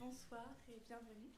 Bonsoir et bienvenue.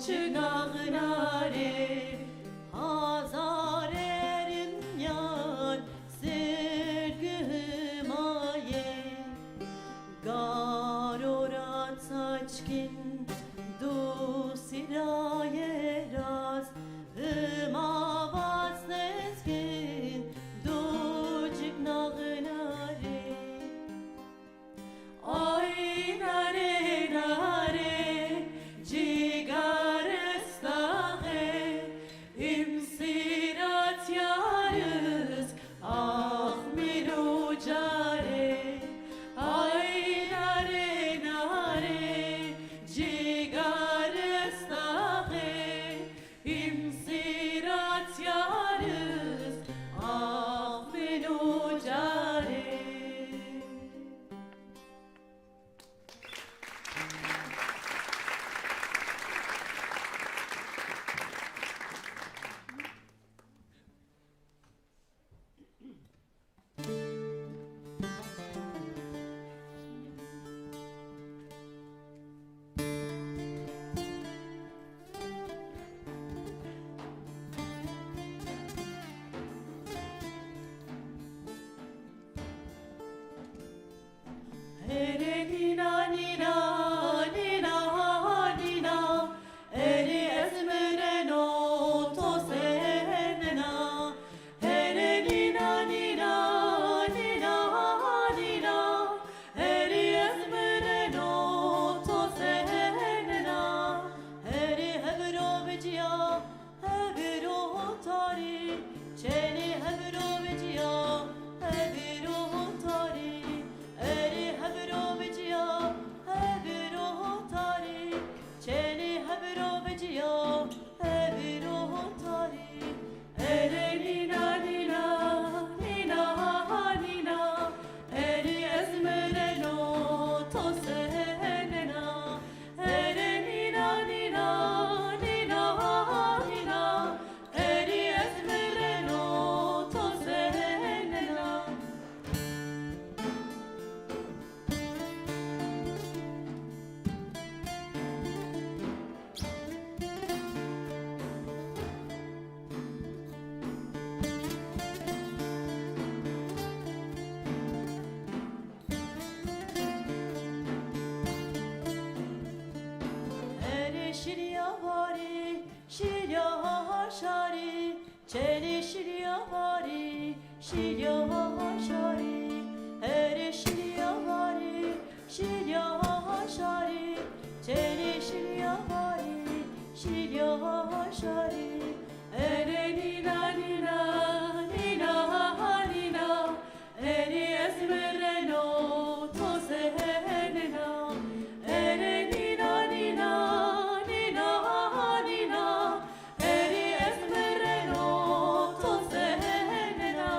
çınarnare hazar erin yar sırgımaye garorat saçkin du siraye raz ımavaz nezgin du cıgnağınare ay nare nare cigar ıslahı imsirat yarız ah mirucare ay nare nare cigar ıslahı imsirat yarız ah mirucare. Ere nina nina nina nina ere ezmere no tosenena ere nina nina nina nina ere ezmere no tosenena ere hevro vecya hevro tari çeni hevro vecya hevro tari eri hevro vecya hevro tari çeni hevro vecya hevro tari ere nina nina nina nina eri ezmere no tosenena ere nina nina nina nina eri ezmere no tosenena. Ere şirya vari, şirya şari, çeli şirya vari, şirya şari. Ere şirya vari, şirya şari, çeli şirya vari, şirya şari. Ere nina nina nina nina, ere ezmere no tosenena. Ere nina nina nina nina eri ezmere no tosenena.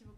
Merci beaucoup.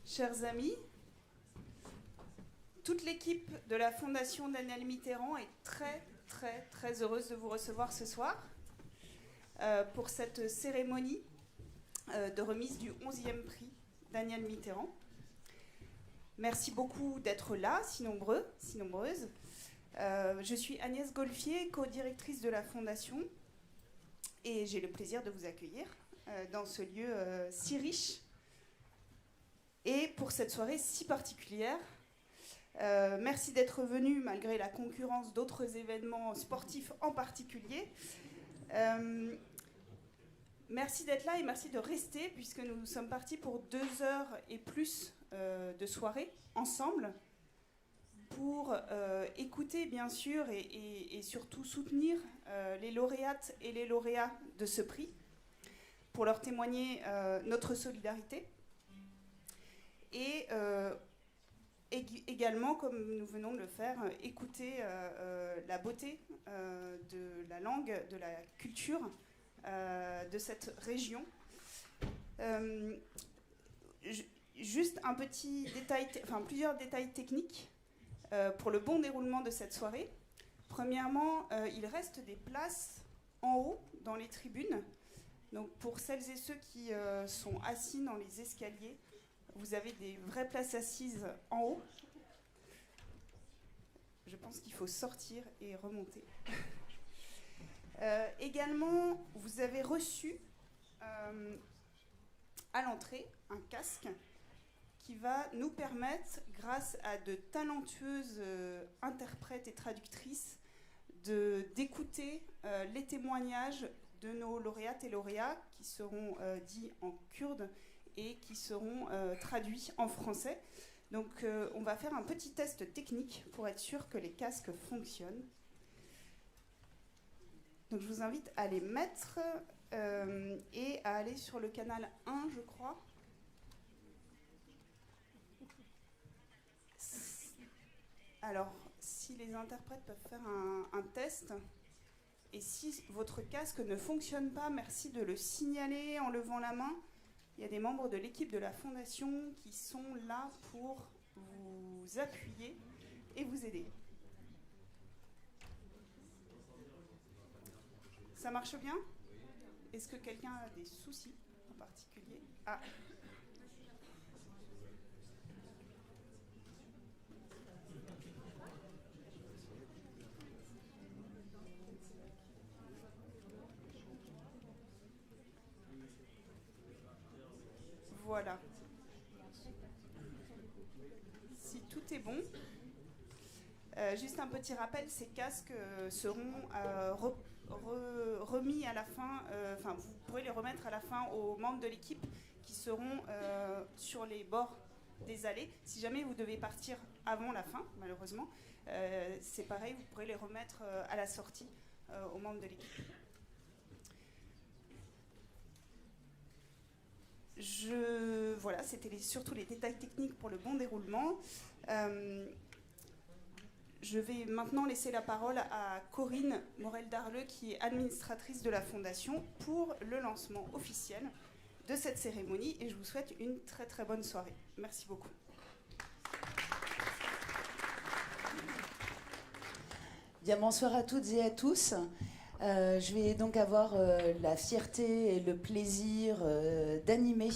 Chers amis, toute l'équipe de la Fondation Daniel Mitterrand est très heureuse de vous recevoir ce soir pour cette cérémonie de remise du 11e prix Daniel Mitterrand. Merci beaucoup d'être là, si nombreux, si nombreuses. Je suis Agnès Golfier, co-directrice de la Fondation, et j'ai le plaisir de vous accueillir dans ce lieu si riche et pour cette soirée si particulière. Merci d'être venu malgré la concurrence d'autres événements sportifs en particulier. Merci d'être là et merci de rester puisque nous sommes partis pour 2 heures et plus de soirée ensemble pour écouter bien sûr et surtout soutenir les lauréates et les lauréats de ce prix, pour leur témoigner notre solidarité. Et également, comme nous venons de le faire, écouter la beauté de la langue, de la culture de cette région. Juste un petit détail, plusieurs détails techniques pour le bon déroulement de cette soirée. Premièrement, il reste des places en haut dans les tribunes. Donc pour celles et ceux qui sont assis dans les escaliers, vous avez des vraies places assises en haut. Je pense qu'il faut sortir et remonter. Également, vous avez reçu à l'entrée un casque qui va nous permettre, grâce à de talentueuses interprètes et traductrices, d'écouter les témoignages de nos lauréates et lauréats qui seront dits en kurde et qui seront traduits en français. Donc on va faire un petit test technique pour être sûr que les casques fonctionnent. Donc je vous invite à les mettre et à aller sur le canal 1, je crois. Alors, si les interprètes peuvent faire un test, et si votre casque ne fonctionne pas, merci de le signaler en levant la main. Il y a des membres de l'équipe de la Fondation qui sont là pour vous appuyer et vous aider. Ça marche bien ? Est-ce que quelqu'un a des soucis en particulier ? Ah. Voilà. Si tout est bon, juste un petit rappel, ces casques seront remis à la fin, vous pourrez les remettre à la fin aux membres de l'équipe qui seront sur les bords des allées. Si jamais vous devez partir avant la fin, malheureusement, c'est pareil, vous pourrez les remettre à la sortie aux membres de l'équipe. Voilà, c'était surtout les détails techniques pour le bon déroulement. Je vais maintenant laisser la parole à Corinne Morel-Darleux, qui est administratrice de la Fondation, pour le lancement officiel de cette cérémonie. Et je vous souhaite une très bonne soirée. Merci beaucoup. Bien, bonsoir à toutes et à tous. Je vais donc avoir la fierté et le plaisir d'animer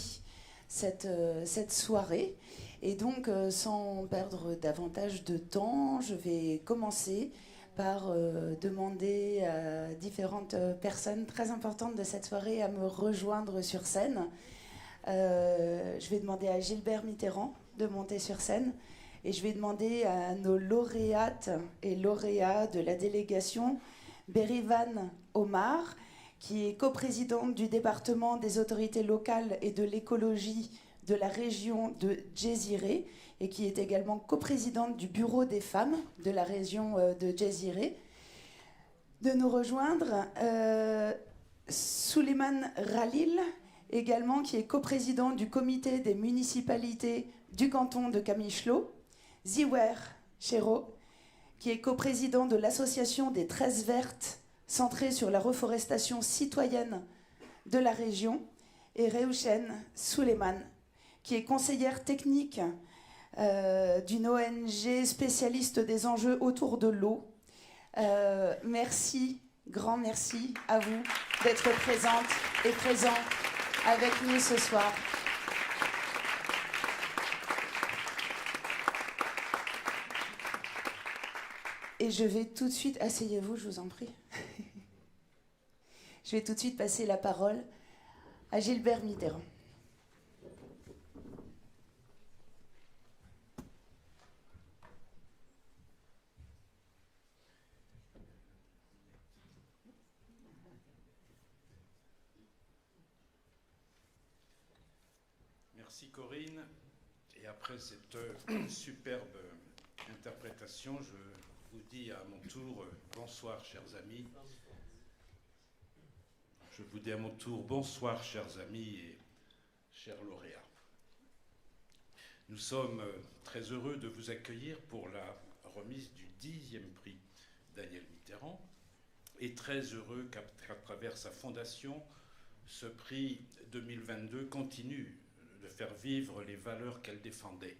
cette soirée. Et donc, sans perdre davantage de temps, je vais commencer par demander à différentes personnes très importantes de cette soirée à me rejoindre sur scène. Je vais demander à Gilbert Mitterrand de monter sur scène et je vais demander à nos lauréates et lauréats de la délégation, Berivan Omar, qui est coprésidente du département des autorités locales et de l'écologie de la région de Djeziré et qui est également coprésidente du bureau des femmes de la région de Djeziré, de nous rejoindre. Souleymane Ralil, également, qui est coprésident du comité des municipalités du canton de Kamishlo. Ziwer Chero, qui est coprésident de l'association des 13 vertes centrée sur la reforestation citoyenne de la région. Et Reouchen Souleymane, qui est conseillère technique d'une ONG spécialiste des enjeux autour de l'eau. Merci, grand merci à vous d'être présente et présents avec nous ce soir. Et je vais tout de suite, asseyez-vous, je vous en prie. Je vais tout de suite passer la parole à Gilbert Mitterrand. Merci Corinne. Et après cette superbe interprétation, je vous dis à mon tour bonsoir chers amis. Je vous dis à mon tour bonsoir chers amis et chers lauréats. Nous sommes très heureux de vous accueillir pour la remise du 10e prix Daniel Mitterrand et très heureux qu'à travers sa fondation, ce prix 2022 continue de faire vivre les valeurs qu'elle défendait.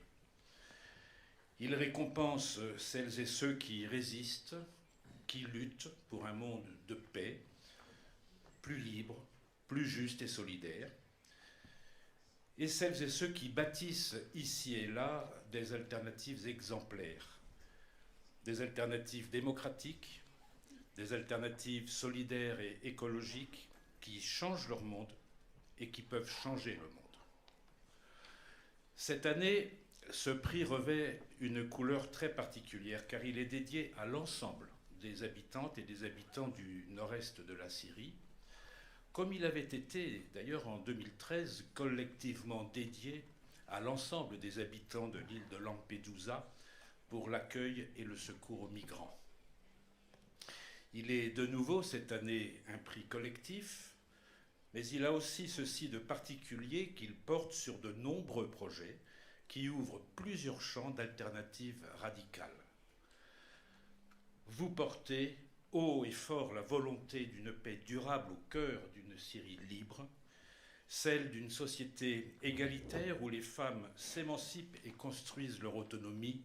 Il récompense celles et ceux qui résistent, qui luttent pour un monde de paix, plus libre, plus juste et solidaire, et celles et ceux qui bâtissent ici et là des alternatives exemplaires, des alternatives démocratiques, des alternatives solidaires et écologiques qui changent leur monde et qui peuvent changer le monde. Cette année, ce prix revêt une couleur très particulière car il est dédié à l'ensemble des habitantes et des habitants du nord-est de la Syrie, comme il avait été d'ailleurs en 2013 collectivement dédié à l'ensemble des habitants de l'île de Lampedusa pour l'accueil et le secours aux migrants. Il est de nouveau cette année un prix collectif, mais il a aussi ceci de particulier qu'il porte sur de nombreux projets qui ouvrent plusieurs champs d'alternatives radicales. Vous portez haut et fort la volonté d'une paix durable au cœur d'une Syrie libre, celle d'une société égalitaire où les femmes s'émancipent et construisent leur autonomie,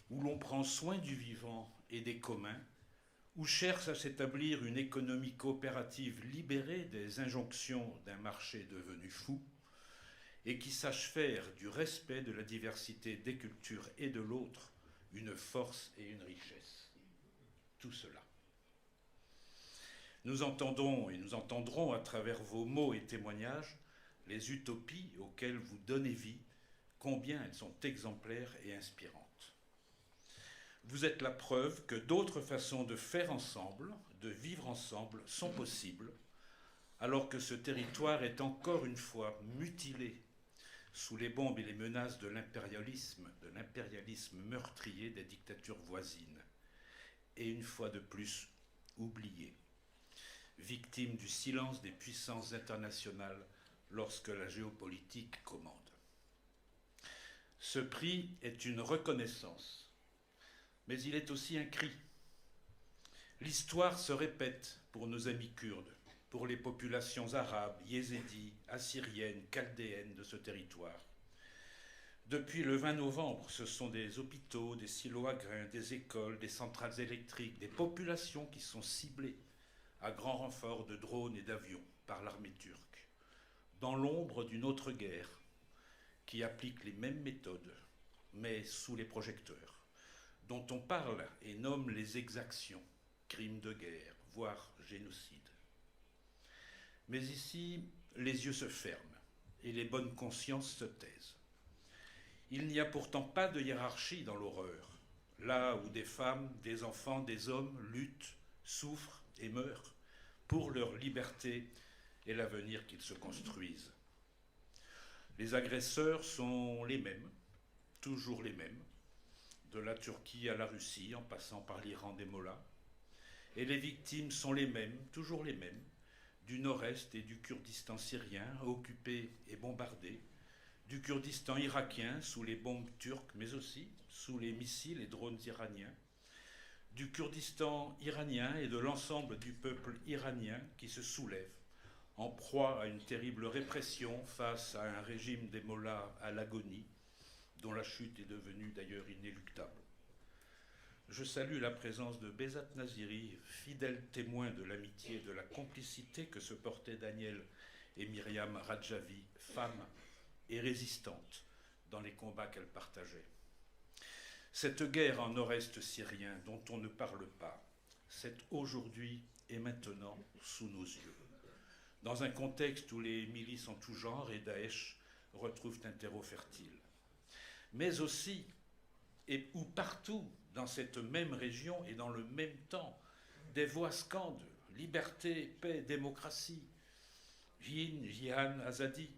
où l'on prend soin du vivant et des communs, où cherche à s'établir une économie coopérative libérée des injonctions d'un marché devenu fou, et qui sache faire du respect de la diversité des cultures et de l'autre une force et une richesse. Tout cela. Nous entendons et nous entendrons à travers vos mots et témoignages les utopies auxquelles vous donnez vie, combien elles sont exemplaires et inspirantes. Vous êtes la preuve que d'autres façons de faire ensemble, de vivre ensemble, sont possibles, alors que ce territoire est encore une fois mutilé sous les bombes et les menaces de l'impérialisme meurtrier des dictatures voisines, et une fois de plus oublié, victime du silence des puissances internationales lorsque la géopolitique commande. Ce prix est une reconnaissance, mais il est aussi un cri. L'histoire se répète pour nos amis kurdes, pour les populations arabes, yézidis, assyriennes, chaldéennes de ce territoire. Depuis le 20 novembre, ce sont des hôpitaux, des silos à grains, des écoles, des centrales électriques, des populations qui sont ciblées à grand renfort de drones et d'avions par l'armée turque, dans l'ombre d'une autre guerre qui applique les mêmes méthodes, mais sous les projecteurs, dont on parle et nomme les exactions, crimes de guerre, voire génocide. Mais ici, les yeux se ferment et les bonnes consciences se taisent. Il n'y a pourtant pas de hiérarchie dans l'horreur, là où des femmes, des enfants, des hommes luttent, souffrent et meurent pour leur liberté et l'avenir qu'ils se construisent. Les agresseurs sont les mêmes, toujours les mêmes, de la Turquie à la Russie, en passant par l'Iran des mollahs. Et les victimes sont les mêmes, toujours les mêmes, du nord-est et du Kurdistan syrien, occupés et bombardés, du Kurdistan irakien sous les bombes turques, mais aussi sous les missiles et drones iraniens, du Kurdistan iranien et de l'ensemble du peuple iranien qui se soulève, en proie à une terrible répression face à un régime des mollahs à l'agonie, dont la chute est devenue d'ailleurs inéluctable. Je salue la présence de Behzat Naziri, fidèle témoin de l'amitié et de la complicité que se portaient Daniel et Myriam Radjavi, femmes et résistantes, dans les combats qu'elles partageaient. Cette guerre en nord-est syrien dont on ne parle pas, c'est aujourd'hui et maintenant sous nos yeux, dans un contexte où les milices en tout genre et Daesh retrouvent un terreau fertile. Mais aussi, et où partout, dans cette même région et dans le même temps, des voix scandent liberté, paix, démocratie, Jin, Jihan, Azadi,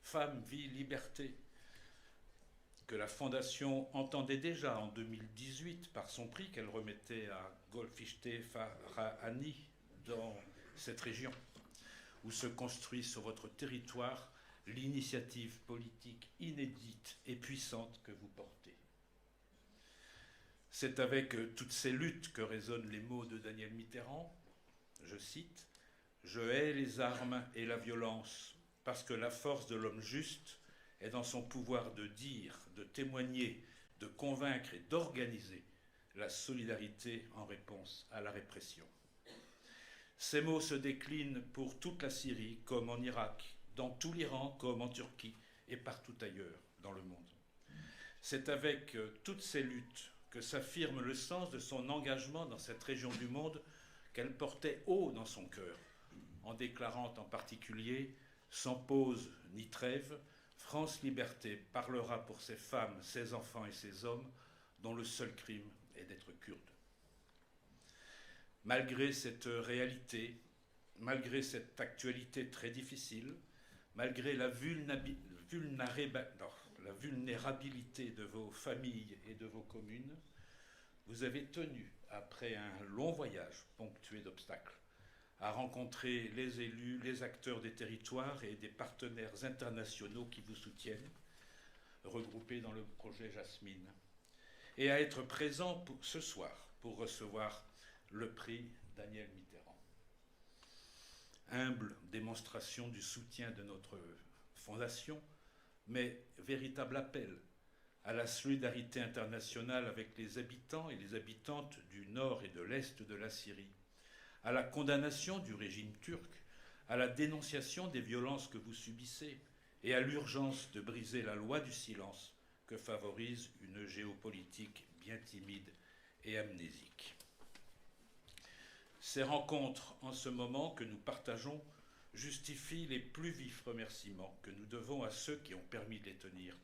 femme, vie, liberté, que la Fondation entendait déjà en 2018 par son prix qu'elle remettait à Golfichte Farahani dans cette région, où se construit sur votre territoire l'initiative politique inédite et puissante que vous portez. C'est avec toutes ces luttes que résonnent les mots de Daniel Mitterrand. Je cite, « Je hais les armes et la violence, parce que la force de l'homme juste est dans son pouvoir de dire, de témoigner, de convaincre et d'organiser la solidarité en réponse à la répression. » Ces mots se déclinent pour toute la Syrie comme en Irak, dans tout l'Iran comme en Turquie et partout ailleurs dans le monde. C'est avec toutes ces luttes que s'affirme le sens de son engagement dans cette région du monde qu'elle portait haut dans son cœur, en déclarant en particulier « Sans pause ni trêve, France Liberté parlera pour ses femmes, ses enfants et ses hommes dont le seul crime est d'être kurde. » Malgré cette réalité, malgré cette actualité très difficile, malgré la vulnérabilité de vos familles et de vos communes, vous avez tenu, après un long voyage ponctué d'obstacles, à rencontrer les élus, les acteurs des territoires et des partenaires internationaux qui vous soutiennent, regroupés dans le projet Jasmine, et à être présent ce soir pour recevoir le prix Daniel Mitterrand. Humble démonstration du soutien de notre fondation, mais véritable appel à la solidarité internationale avec les habitants et les habitantes du nord et de l'est de la Syrie, à la condamnation du régime turc, à la dénonciation des violences que vous subissez et à l'urgence de briser la loi du silence que favorise une géopolitique bien timide et amnésique. Ces rencontres en ce moment que nous partageons justifient les plus vifs remerciements que nous devons à ceux qui ont permis de les tenir.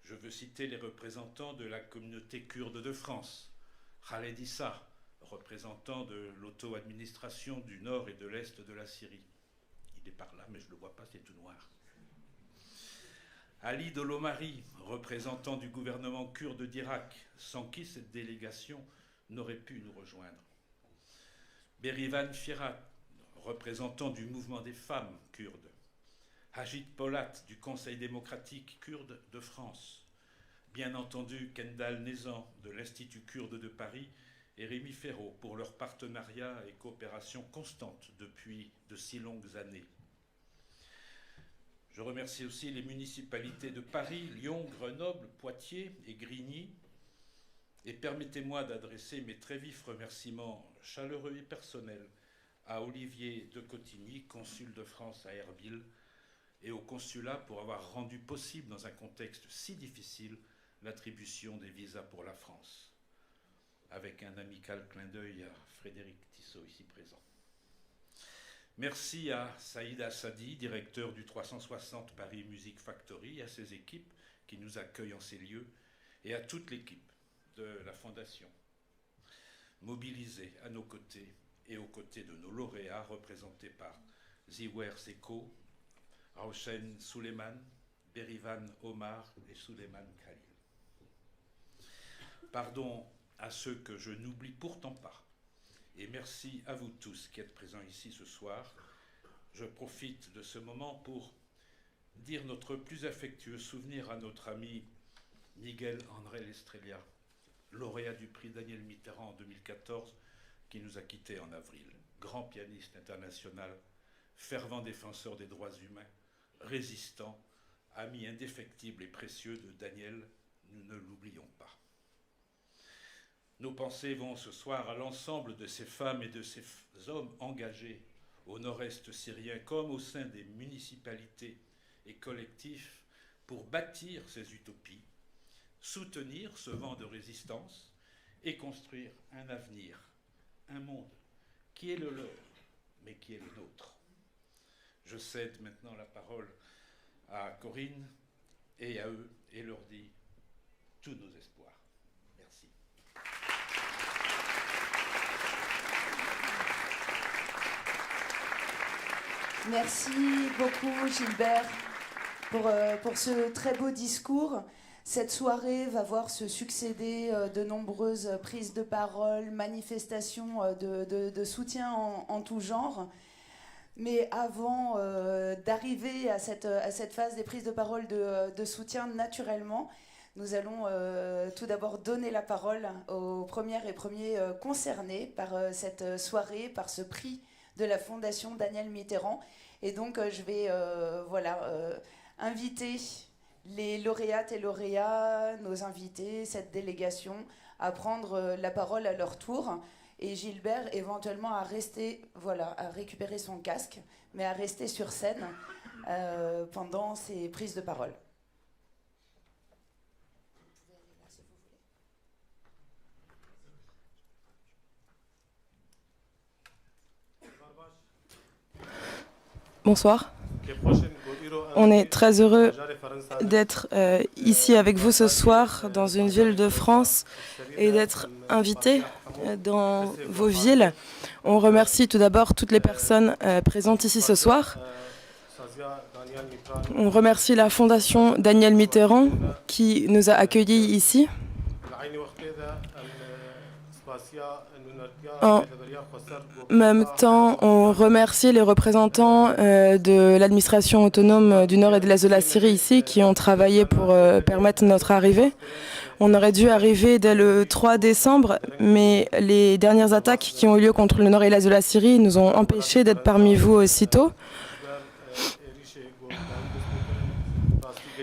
Je veux citer les représentants de la communauté kurde de France, Khaled Issa, représentant de l'auto-administration du nord et de l'est de la Syrie. Il est par là, mais je ne le vois pas, c'est tout noir. Ali Dolomari, représentant du gouvernement kurde d'Irak, sans qui cette délégation n'aurait pu nous rejoindre. Berivan Firat, représentant du mouvement des femmes kurdes. Hajit Polat, du Conseil démocratique kurde de France. Bien entendu, Kendal Nezan, de l'Institut kurde de Paris, et Rémi Ferraud, pour leur partenariat et coopération constante depuis de si longues années. Je remercie aussi les municipalités de Paris, Lyon, Grenoble, Poitiers et Grigny. Et permettez-moi d'adresser mes très vifs remerciements chaleureux et personnels à Olivier de Cotigny, consul de France à Erbil, et au consulat pour avoir rendu possible, dans un contexte si difficile, l'attribution des visas pour la France. avec un amical clin d'œil à Frédéric Tissot, ici présent. Merci à Saïd Assadi, directeur du 360 Paris Music Factory, et à ses équipes qui nous accueillent en ces lieux, et à toute l'équipe de la Fondation, mobilisée à nos côtés et aux côtés de nos lauréats représentés par Ziwer Seko, Roshen Suleiman, Berivan Omar et Suleiman Khalil. Pardon à ceux que je n'oublie pourtant pas, et merci à vous tous qui êtes présents ici ce soir. Je profite de ce moment pour dire notre plus affectueux souvenir à notre ami Miguel Ángel Estrella, lauréat du prix Daniel Mitterrand en 2014, qui nous a quittés en avril. Grand pianiste international, fervent défenseur des droits humains, résistant, ami indéfectible et précieux de Daniel, nous ne l'oublions pas. Nos pensées vont ce soir à l'ensemble de ces femmes et de ces hommes engagés au nord-est syrien comme au sein des municipalités et collectifs pour bâtir ces utopies, soutenir ce vent de résistance et construire un avenir, un monde qui est le leur, mais qui est le nôtre. Je cède maintenant la parole à Corinne et à eux et leur dis tous nos espoirs. Merci. Merci beaucoup Gilbert pour ce très beau discours. Cette soirée va voir se succéder de nombreuses prises de parole, manifestations de soutien en tout genre. Mais avant d'arriver à cette phase des prises de parole de soutien, naturellement, nous allons tout d'abord donner la parole aux premières et premiers concernés par cette soirée, par ce prix de la Fondation Daniel Mitterrand. Et donc, je vais inviter les lauréates et lauréats, nos invités, cette délégation, à prendre la parole à leur tour. Et Gilbert, éventuellement, à rester, à récupérer son casque, mais à rester sur scène pendant ces prises de parole. Bonsoir. On est très heureux d'être ici avec vous ce soir dans une ville de France et d'être invités dans vos villes. On remercie tout d'abord toutes les personnes présentes ici ce soir. On remercie la Fondation Daniel Mitterrand qui nous a accueillis ici. En même temps, on remercie les représentants de l'administration autonome du nord et de l'est de la Syrie ici qui ont travaillé pour permettre notre arrivée. On aurait dû arriver dès le 3 décembre, mais les dernières attaques qui ont eu lieu contre le nord et l'est de la Syrie nous ont empêchés d'être parmi vous aussitôt.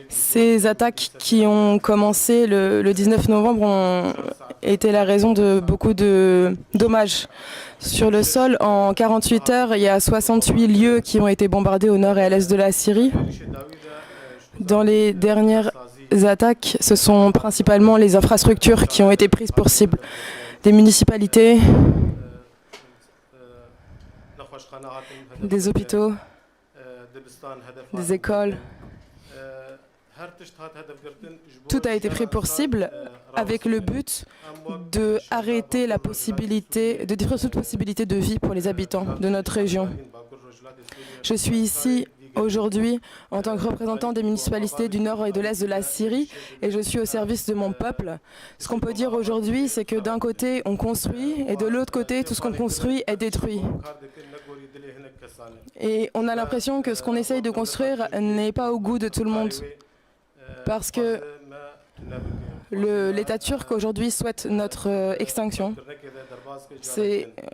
Ces attaques qui ont commencé le 19 novembre ont été la raison de beaucoup de dommages. Sur le sol, en 48 heures, il y a 68 lieux qui ont été bombardés au nord et à l'est de la Syrie. Dans les dernières attaques, ce sont principalement les infrastructures qui ont été prises pour cible. Des municipalités, des hôpitaux, des écoles. Tout a été pris pour cible avec le but de arrêter la possibilité, de détruire toute possibilité de vie pour les habitants de notre région. Je suis ici aujourd'hui en tant que représentant des municipalités du nord et de l'est de la Syrie et je suis au service de mon peuple. Ce qu'on peut dire aujourd'hui, c'est que d'un côté on construit et de l'autre côté tout ce qu'on construit est détruit. Et on a l'impression que ce qu'on essaye de construire n'est pas au goût de tout le monde. Parce que l'État turc aujourd'hui souhaite notre extinction.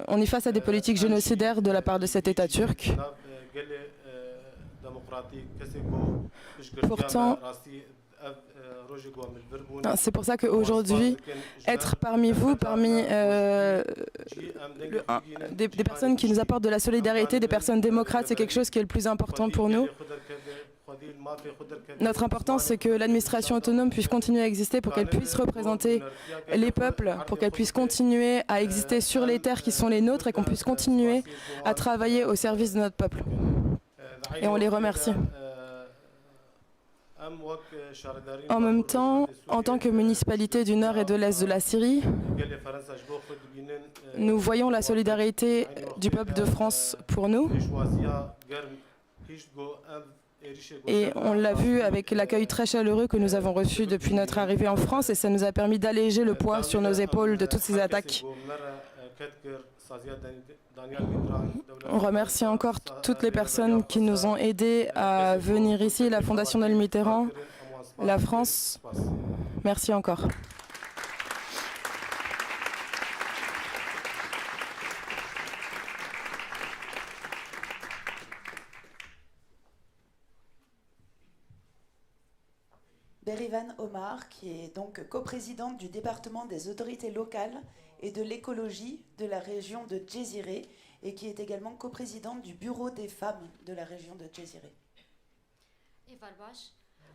On est face à des politiques génocidaires de la part de cet État turc. Pourtant, c'est pour ça qu'aujourd'hui, être parmi vous, parmi des personnes qui nous apportent de la solidarité, des personnes démocrates, c'est quelque chose qui est le plus important pour nous. Notre importance, c'est que l'administration autonome puisse continuer à exister pour qu'elle puisse représenter les peuples, pour qu'elle puisse continuer à exister sur les terres qui sont les nôtres et qu'on puisse continuer à travailler au service de notre peuple. Et on les remercie. En même temps, en tant que municipalité du nord et de l'est de la Syrie, nous voyons la solidarité du peuple de France pour nous. Et on l'a vu avec l'accueil très chaleureux que nous avons reçu depuis notre arrivée en France et ça nous a permis d'alléger le poids sur nos épaules de toutes ces attaques. On remercie encore toutes les personnes qui nous ont aidés à venir ici, la Fondation Daniel Mitterrand, la France. Merci encore. Berivan Omar, qui est donc coprésidente du département des autorités locales et de l'écologie de la région de Djeziré et qui est également coprésidente du bureau des femmes de la région de Djeziré.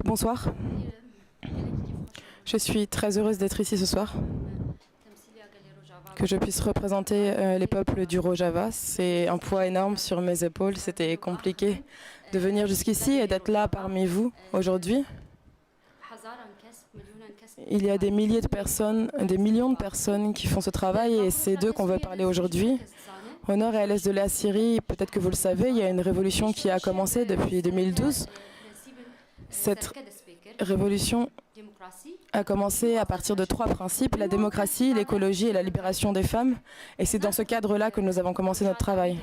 Bonsoir. Je suis très heureuse d'être ici ce soir, que je puisse représenter les peuples du Rojava. C'est un poids énorme sur mes épaules. C'était compliqué de venir jusqu'ici et d'être là parmi vous aujourd'hui. Il y a des milliers de personnes, des millions de personnes qui font ce travail et c'est d'eux qu'on veut parler aujourd'hui. Au nord et à l'est de la Syrie, peut-être que vous le savez, il y a une révolution qui a commencé depuis 2012. Cette révolution a commencé à partir de 3 principes, la démocratie, l'écologie et la libération des femmes. Et c'est dans ce cadre-là que nous avons commencé notre travail.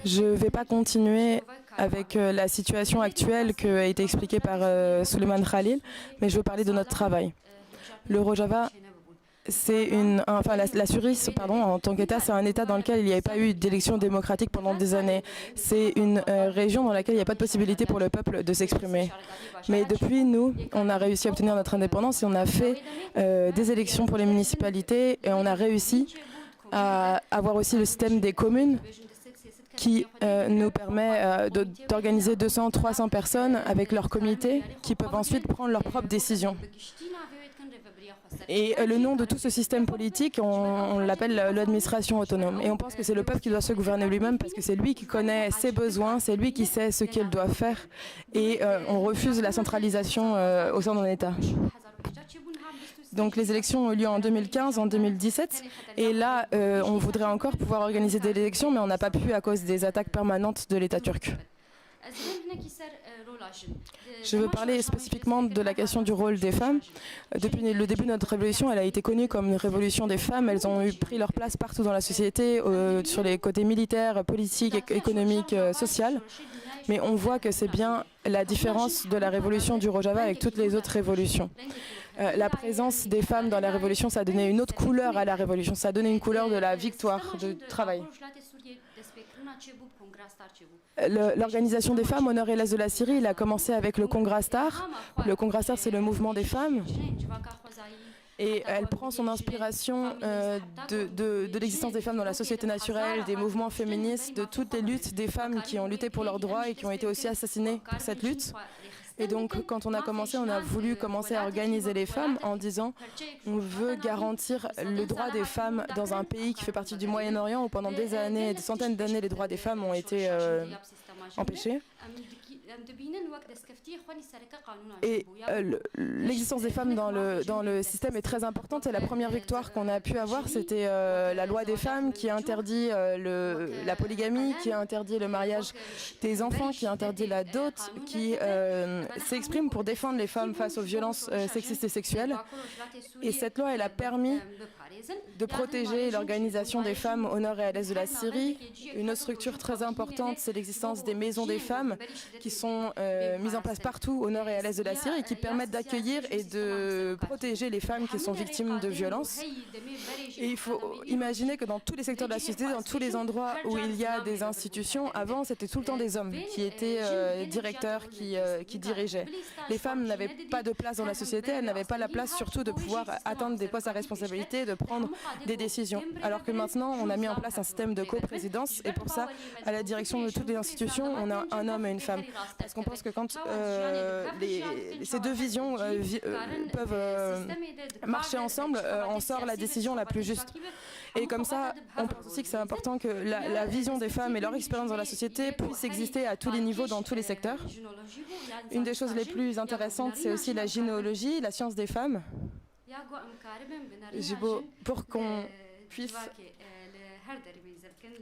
Je ne vais pas continuer avec la situation actuelle qui a été expliquée par Souleymane Khalil, mais je veux parler de notre travail. Le Rojava, c'est la Syrie, en tant qu'État, c'est un État dans lequel il n'y avait pas eu d'élection démocratique pendant des années. C'est une région dans laquelle il n'y a pas de possibilité pour le peuple de s'exprimer. Mais depuis, nous, on a réussi à obtenir notre indépendance et on a fait des élections pour les municipalités et on a réussi à avoir aussi le système des communes qui nous permet d'organiser 200-300 personnes avec leur comité qui peuvent ensuite prendre leurs propres décisions. Et le nom de tout ce système politique, on l'appelle l'administration autonome. Et on pense que c'est le peuple qui doit se gouverner lui-même parce que c'est lui qui connaît ses besoins, c'est lui qui sait ce qu'il doit faire. Et on refuse la centralisation au sein d'un État. Donc les élections ont eu lieu en 2015, en 2017, et là on voudrait encore pouvoir organiser des élections, mais on n'a pas pu à cause des attaques permanentes de l'État turc. Je veux parler spécifiquement de la question du rôle des femmes. Depuis le début de notre révolution, elle a été connue comme une révolution des femmes. Elles ont pris leur place partout dans la société, sur les côtés militaires, politiques, économiques, sociaux. Mais on voit que c'est bien la différence de la révolution du Rojava avec toutes les autres révolutions. La présence des femmes dans la révolution, ça a donné une autre couleur à la révolution, ça a donné une couleur de la victoire, du travail. L'organisation des femmes au nord et l'est de la Syrie, il a commencé avec le Congrès Star. Le Congrès Star, c'est le mouvement des femmes. Et elle prend son inspiration de l'existence des femmes dans la société naturelle, des mouvements féministes, de toutes les luttes des femmes qui ont lutté pour leurs droits et qui ont été aussi assassinées pour cette lutte. Et donc, quand on a commencé, on a voulu commencer à organiser les femmes en disant on veut garantir le droit des femmes dans un pays qui fait partie du Moyen-Orient où pendant des années, des centaines d'années, les droits des femmes ont été empêchés. Et l'existence des femmes dans le système est très importante et la première victoire qu'on a pu avoir, c'était la loi des femmes qui interdit la polygamie, qui interdit le mariage des enfants, qui interdit la dot, qui s'exprime pour défendre les femmes face aux violences sexistes et sexuelles. Et cette loi, elle a permis de protéger l'organisation des femmes au nord et à l'est de la Syrie. Une autre structure très importante, c'est l'existence des maisons des femmes, qui sont mises en place partout au nord et à l'est de la Syrie et qui permettent d'accueillir et de protéger les femmes qui sont victimes de violences. Et il faut imaginer que dans tous les secteurs de la société, dans tous les endroits où il y a des institutions, avant c'était tout le temps des hommes qui étaient directeurs, qui dirigeaient. Les femmes n'avaient pas de place dans la société, elles n'avaient pas la place surtout de pouvoir atteindre des postes à responsabilité, de prendre des décisions. Alors que maintenant, on a mis en place un système de coprésidence et pour ça, à la direction de toutes les institutions, on a un homme et une femme. Parce qu'on pense que quand ces deux visions peuvent marcher ensemble, on sort la décision la plus juste. Et comme ça, on pense aussi que c'est important que la vision des femmes et leur expérience dans la société puissent exister à tous les niveaux, dans tous les secteurs. Une des choses les plus intéressantes, c'est aussi la gynéologie, la science des femmes. Pour qu'on puisse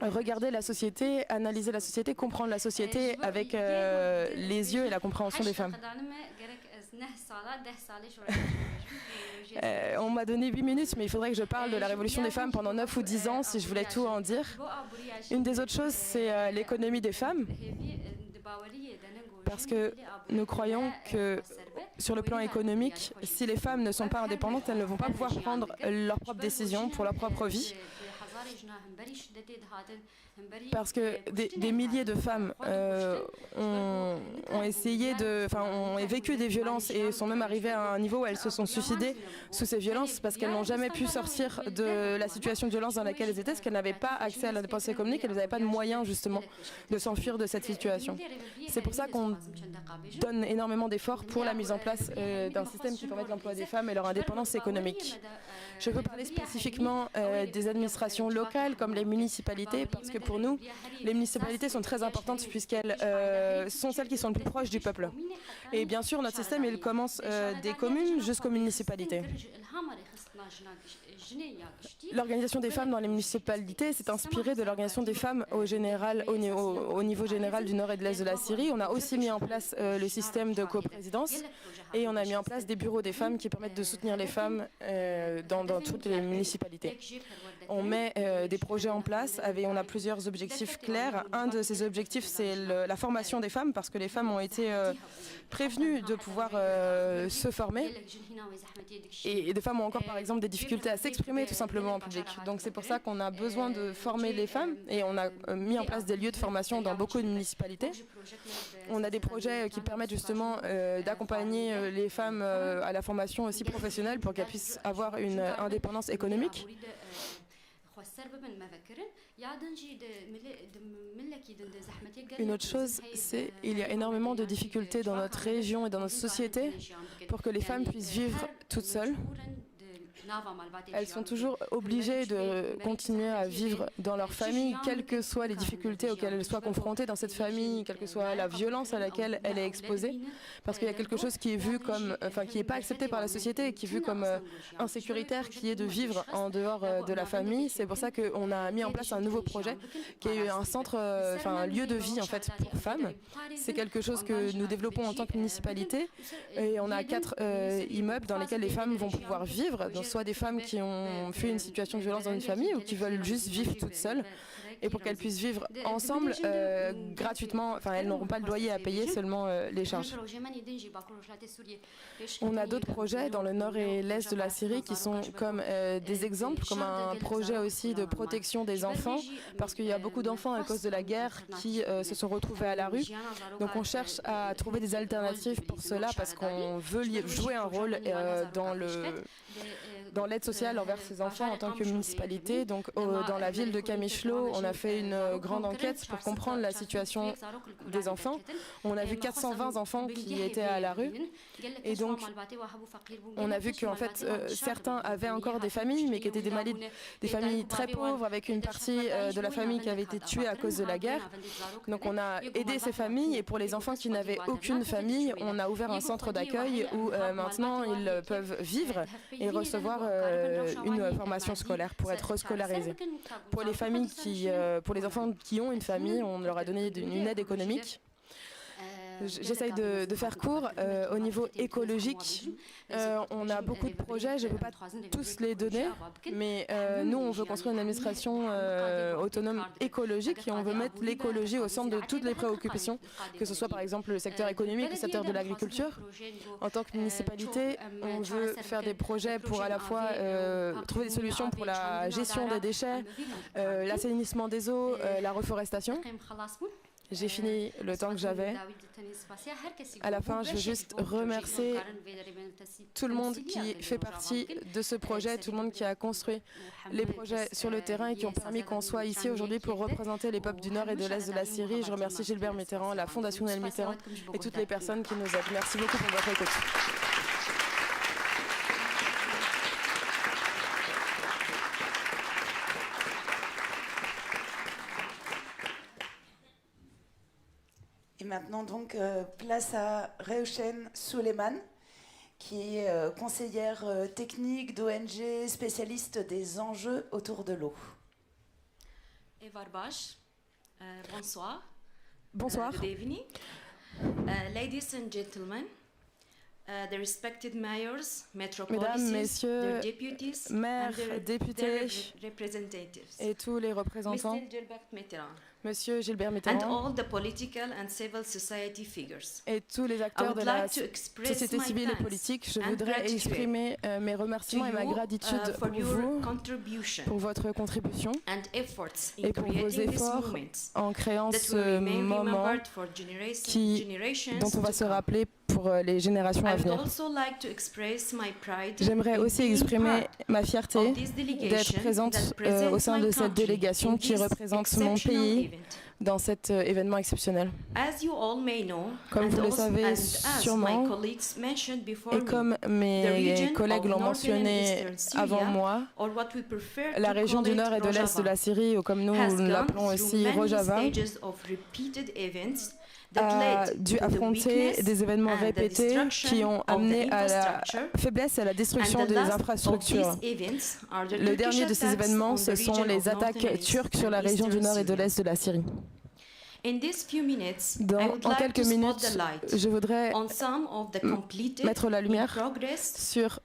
regarder la société, analyser la société, comprendre la société avec les yeux et la compréhension des femmes. On m'a donné 8 minutes, mais il faudrait que je parle de la révolution des femmes pendant 9 ou 10 ans si je voulais tout en dire. Une des autres choses, c'est l'économie des femmes. Parce que nous croyons que sur le plan économique, si les femmes ne sont pas indépendantes, elles ne vont pas pouvoir prendre leurs propres décisions pour leur propre vie. Parce que des milliers de femmes ont essayé ont vécu des violences et sont même arrivées à un niveau où elles se sont suicidées sous ces violences parce qu'elles n'ont jamais pu sortir de la situation de violence dans laquelle elles étaient, parce qu'elles n'avaient pas accès à l'indépendance économique, elles n'avaient pas de moyens justement de s'enfuir de cette situation. C'est pour ça qu'on donne énormément d'efforts pour la mise en place d'un système qui permette l'emploi des femmes et leur indépendance économique. Je veux parler spécifiquement des administrations locales comme les municipalités, parce que pour nous, les municipalités sont très importantes puisqu'elles sont celles qui sont le plus proches du peuple. Et bien sûr, notre système, il commence des communes jusqu'aux municipalités. L'organisation des femmes dans les municipalités s'est inspirée de l'organisation des femmes au niveau général du nord et de l'est de la Syrie. On a aussi mis en place le système de coprésidence et on a mis en place des bureaux des femmes qui permettent de soutenir les femmes dans toutes les municipalités. On met des projets en place et on a plusieurs objectifs clairs. Un de ces objectifs, c'est la formation des femmes, parce que les femmes ont été prévenues de pouvoir se former. Et des femmes ont encore, par exemple, des difficultés à s'exprimer tout simplement en public. Donc c'est pour ça qu'on a besoin de former les femmes et on a mis en place des lieux de formation dans beaucoup de municipalités. On a des projets qui permettent justement d'accompagner les femmes à la formation aussi professionnelle pour qu'elles puissent avoir une indépendance économique. Une autre chose, c'est qu'il y a énormément de difficultés dans notre région et dans notre société pour que les femmes puissent vivre toutes seules. Elles sont toujours obligées de continuer à vivre dans leur famille, quelles que soient les difficultés auxquelles elles soient confrontées dans cette famille, quelle que soit la violence à laquelle elle est exposée, parce qu'il y a quelque chose qui est vu comme, qui n'est pas accepté par la société, qui est vu comme insécuritaire, qui est de vivre en dehors de la famille. C'est pour ça qu'on a mis en place un nouveau projet, qui est un centre, un lieu de vie en fait pour femmes. C'est quelque chose que nous développons en tant que municipalité, et on a 4 immeubles dans lesquels les femmes vont pouvoir vivre, donc soit des femmes qui ont fui une situation de violence dans une famille ou qui veulent juste vivre toutes seules, et pour qu'elles puissent vivre ensemble gratuitement, elles n'auront pas le loyer à payer, seulement les charges. On a d'autres projets dans le nord et l'est de la Syrie qui sont comme des exemples, comme un projet aussi de protection des enfants, parce qu'il y a beaucoup d'enfants à cause de la guerre qui se sont retrouvés à la rue. Donc on cherche à trouver des alternatives pour cela, parce qu'on veut jouer un rôle dans l'aide sociale envers ces enfants en tant que municipalité. Donc dans la ville de Kamishlo, on a fait une grande enquête pour comprendre la situation des enfants. On a vu 420 enfants qui étaient à la rue, et donc on a vu qu'en fait certains avaient encore des familles, mais qui étaient des familles très pauvres, avec une partie de la famille qui avait été tuée à cause de la guerre. Donc on a aidé ces familles, et pour les enfants qui n'avaient aucune famille, on a ouvert un centre d'accueil où maintenant ils peuvent vivre et recevoir une formation scolaire pour être rescolarisés. Pour les familles pour les enfants qui ont une famille, on leur a donné une aide économique. J'essaye de faire court. Au niveau écologique, on a beaucoup de projets, je ne peux pas tous les donner, mais nous, on veut construire une administration autonome écologique et on veut mettre l'écologie au centre de toutes les préoccupations, que ce soit par exemple le secteur économique, le secteur de l'agriculture. En tant que municipalité, on veut faire des projets pour à la fois trouver des solutions pour la gestion des déchets, l'assainissement des eaux, la reforestation. J'ai fini le temps que j'avais. À la fin, je veux juste remercier tout le monde qui fait partie de ce projet, tout le monde qui a construit les projets sur le terrain et qui ont permis qu'on soit ici aujourd'hui pour représenter les peuples du nord et de l'est de la Syrie. Je remercie Gilbert Mitterrand, la Fondation Nel Mitterrand et toutes les personnes qui nous aident. Merci beaucoup pour votre écoute. Et maintenant, donc, place à Reuchen Suleiman, qui est conseillère technique d'ONG, spécialiste des enjeux autour de l'eau. Bonsoir. Bonsoir. Good evening. Ladies and gentlemen, the respected mayors, Mesdames, Messieurs, their deputies, maires, and députés their representatives. et tous les représentants, Mr. Gilbert Mitterrand. Monsieur Gilbert And Mitterrand all the political and civil society figures. et tous les I acteurs would de la like to express société my civile et thanks politique, je and voudrais gratitude exprimer mes to remerciements et ma you, gratitude for pour your vous, contribution pour votre contribution and efforts in et pour vos creating this efforts movement en créant that ce will remain moment remembered for generations dont on va to se come. rappeler pour les générations I à would venir. also like to express my pride J'aimerais in aussi being exprimer part ma fierté of this d'être delegation présente that au presents sein my de cette country délégation in qui this représente mon exceptional pays event. dans cet événement exceptionnel. As you all may know, Comme vous le savez as my sûrement, colleagues mentioned before et me, comme mes region collègues of l'ont northern mentionné and eastern Syria, avant moi, or what we prefer la to région call du nord et it de l'est de la Rojava, Syrie, ou comme nous has gone l'appelons through aussi many Rojava, stages of repeated events that a led dû to the affronter weakness des événements and the répétés destruction qui ont of the amené à la infrastructure. faiblesse et à la destruction And the des last infrastructures. of these events are the Le Turkish dernier de ces attacks événements, on ce the sont region les of attaques northern turques sur and la région du eastern nord et de Syria. l'est de la Syrie. In these few minutes, I En would like quelques to spot minutes, the light je voudrais on some of the completed, mettre la in lumière progress, sur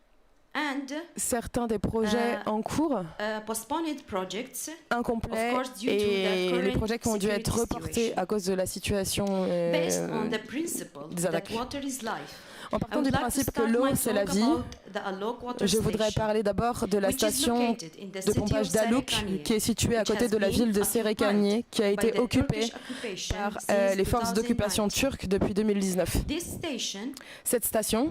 and certains des projets en cours, postponed projects, incomplets, of course, due to the et les current projets qui ont dû être security reportés situation. à cause de la situation based on the principle des that attaques. water is life. En I partant would du like to principe que start l'eau, my c'est la talk vie, about the Alok Water je voudrais Station, parler d'abord de la which is station located in the de city pompage of d'Alouk, Serikaniye, qui est située à which côté has de la been ville de occupied Serikaniye, qui a by été the occupée Turkish occupation par since les forces 2009. d'occupation turques depuis 2019. This station, Cette station,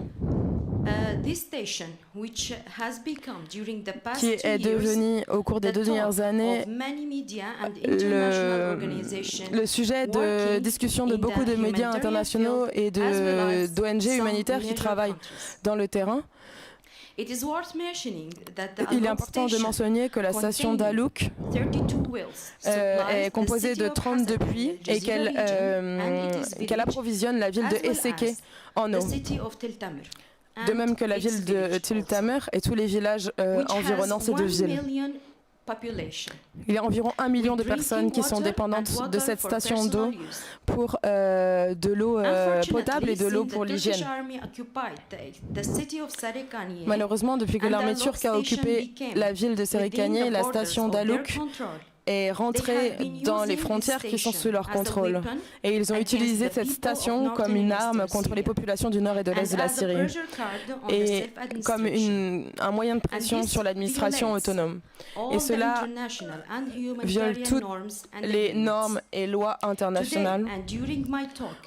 which has become during the past qui 2 est years devenue au cours des the 2 dernières talk années of many media and international organizations le sujet de working discussion de in beaucoup the de médias humanitarian internationaux field, et as well as d'ONG some humanitaires qui major travaillent countries. dans le terrain. It is worth mentioning that the Il est Alok important de station, mentionner que la station d'Alouk 32 wells, est supplies the composée city de of 32 Hasakah puits in the et Jazeera region and its qu'elle village, approvisionne la ville de as well Esseke as en the eau. city of Tel Tamer De and même que la its ville de village Tel also, Tamer et tous les villages which environnant has ces deux 1 villes. million population. Il y a environ 1 million de With personnes qui sont drinking dépendantes water de and cette water station for d'eau personal use. pour de l'eau potable et de l'eau pour l'hygiène. Malheureusement, depuis que l'armée turque a occupé la ville de Serikaniye, la station d'Alouk est rentrée dans les frontières qui sont sous leur contrôle. Et ils ont utilisé cette station comme une arme contre les populations du nord et de l'est de la Syrie. Et comme un moyen de pression sur l'administration autonome. Et cela viole toutes les normes et lois internationales.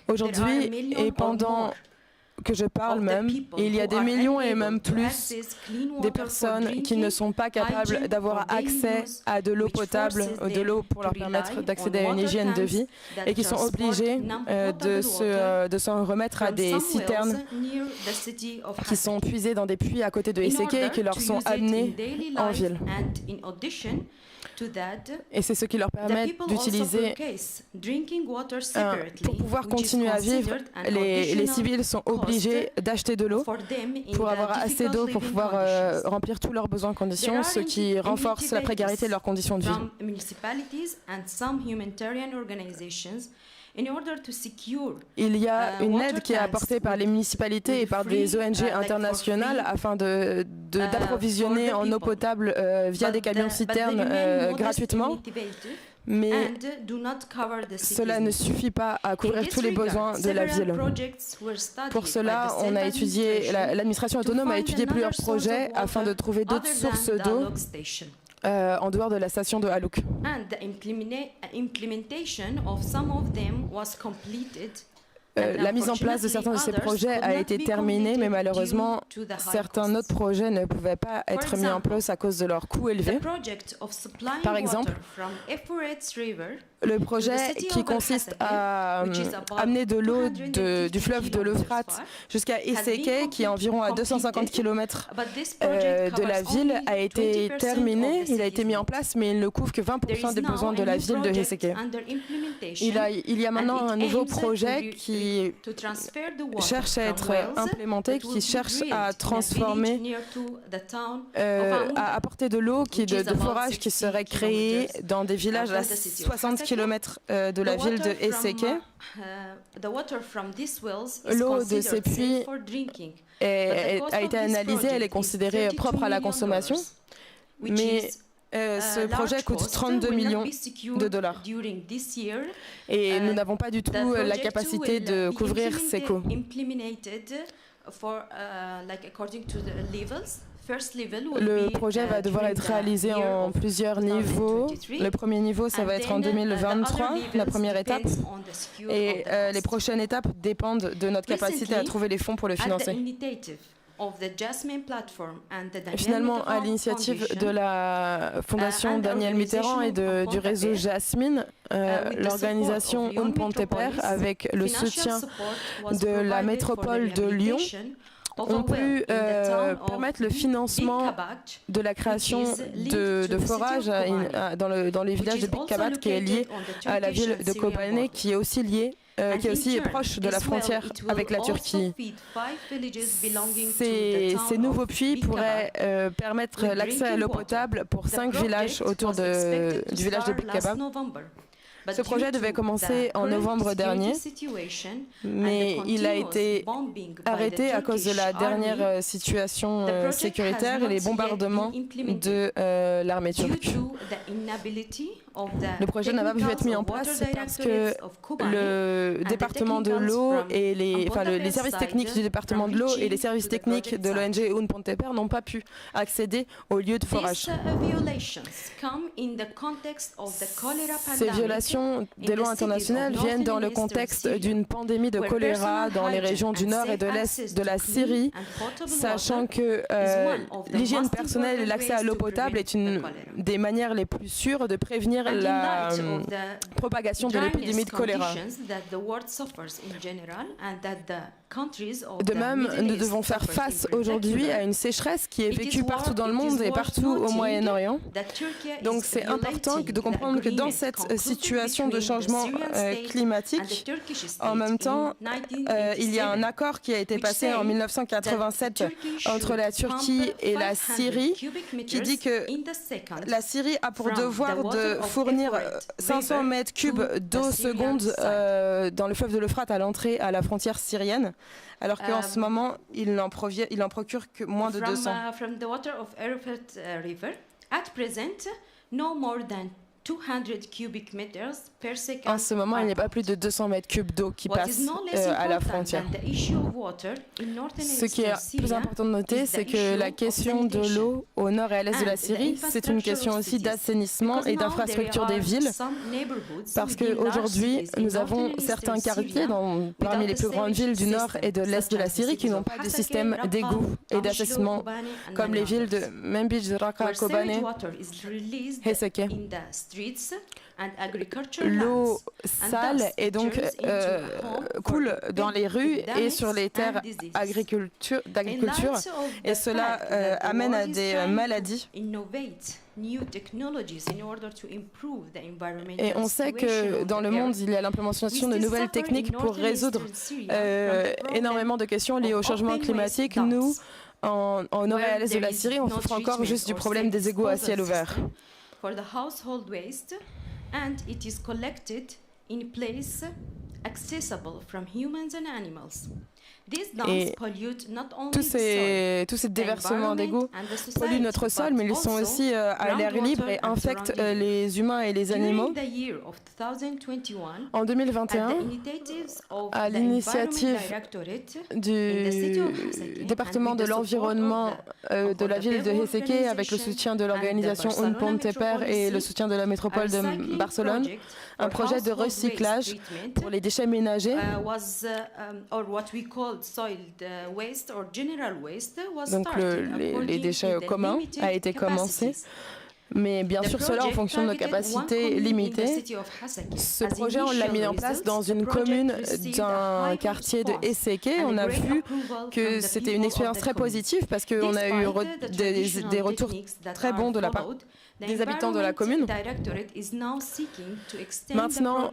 Aujourd'hui et pendant que je parle même, il y a des millions et même plus des personnes qui ne sont pas capables d'avoir accès à de l'eau potable, de l'eau pour leur permettre d'accéder à une hygiène de vie et qui sont obligés de s'en remettre à des citernes qui sont puisées dans des puits à côté de Esseke et qui leur sont amenés en ville. Et c'est ce qui leur permet d'utiliser, pour pouvoir continuer à vivre, les civils sont obligés d'acheter de l'eau pour avoir assez d'eau pour pouvoir remplir tous leurs besoins en conditions, ce qui renforce la précarité de leurs conditions de vie. il y a une aide qui est apportée par les municipalités et par des ONG internationales afin d'approvisionner en eau potable via des camions-citernes gratuitement. Mais cela ne suffit pas à couvrir tous les besoins de la ville. Pour cela, l'administration autonome a étudié plusieurs projets afin de trouver d'autres sources d'eau en dehors de la station de Haluk. La mise en place de certains de ces projets a été terminée, mais malheureusement, certains autres projets ne pouvaient pas être mis en place à cause de leur coût élevé. Par exemple, le projet qui consiste à amener de l'eau du fleuve de l'Euphrate jusqu'à Eseke, qui est environ à 250 km de la ville, a été terminé. Il a été mis en place, mais il ne couvre que 20% des besoins de la ville de Eseke. Il y a maintenant un nouveau projet qui cherche à être implémenté, qui cherche à transformer, à apporter de l'eau de forage qui serait créée dans des villages à 60 km de la ville de Eseke. L'eau de ces puits a été analysée, elle est considérée propre à la consommation, mais ce projet coûte 32 millions de dollars et nous n'avons pas du tout la capacité de couvrir ces coûts. Le projet va devoir être réalisé en plusieurs niveaux. Le premier niveau, ça va être en 2023, la première étape. Et les prochaines étapes dépendent de notre capacité à trouver les fonds pour le financer. Finalement, à l'initiative de la Fondation Daniel Mitterrand et du réseau Jasmine, l'organisation Un Ponte Per, avec le soutien de la métropole de Lyon, ont pu permettre le financement de la création de forages dans les villages de Big Kabat, qui est lié à la ville de Kobane, qui est aussi proche de la frontière avec la Turquie. Ces nouveaux puits pourraient permettre l'accès à l'eau potable pour 5 villages autour du village de Big Kabat. Ce projet devait commencer en novembre dernier, mais il a été arrêté à cause de la dernière situation sécuritaire et les bombardements de l'armée turque. Le projet n'a pas pu être mis en place parce que le département de l'eau et les services techniques du département de l'eau et les services techniques de l'ONG Un Ponte Per n'ont pas pu accéder aux lieux de forage. Ces violations des lois internationales viennent dans le contexte d'une pandémie de choléra dans les régions du nord et de l'est de la Syrie, sachant que l'hygiène personnelle et l'accès à l'eau potable est une des manières les plus sûres de prévenir la propagation de l'épidémie de choléra. De même, nous devons faire face aujourd'hui à une sécheresse qui est vécue partout dans le monde et partout au Moyen-Orient. Donc c'est important de comprendre que dans cette situation de changement climatique, en même temps, il y a un accord qui a été passé en 1987 entre la Turquie et la Syrie qui dit que la Syrie a pour devoir de fournir 500 mètres cubes d'eau seconde dans le fleuve de l'Euphrate à l'entrée à la frontière syrienne, alors qu'en ce moment, il n'en procure que moins de 200. En ce moment, il n'y a pas plus de 200 mètres cubes d'eau qui passent à la frontière. Ce qui est plus important de noter, c'est que la question de l'eau au nord et à l'est de la Syrie, c'est une question aussi d'assainissement et d'infrastructure des villes, parce qu'aujourd'hui, nous avons certains quartiers parmi les plus grandes villes du nord et de l'est de la Syrie qui n'ont pas de système d'égout et d'assainissement, comme les villes de Manbij, Raqqa, Kobane, Eseke. L'eau sale et donc coule dans les rues et sur les terres d'agriculture et cela amène à des maladies. Et on sait que dans le monde, il y a l'implémentation de nouvelles techniques pour résoudre énormément de questions liées au changement climatique. Nous, au nord et à l'est de la Syrie, on souffre encore juste du problème des égouts à ciel ouvert. accessible from humans and animals. These dumps Et pollute not only tous the soil, ces the déversements d'égouts environment and the polluent notre society, sol, but mais ils sont also aussi à l'air libre et groundwater and infectent surrounding. les humains et les animaux. During the year of 2021, En at 2021, the initiatives of à the l'initiative Environment Directorate, du département de l'environnement de la ville de Heseke, avec le soutien de l'organisation Un Ponte Per et le soutien de la métropole de Barcelone, un projet de recyclage pour les déchets ménagers. Donc les déchets communs a été commencé. Mais bien sûr, cela en fonction de nos capacités limitées. Ce projet, on l'a mis en place dans une commune d'un quartier de Heseke. On a vu que c'était une expérience très positive parce qu'on a eu des retours très bons de la part des habitants de la commune. Maintenant,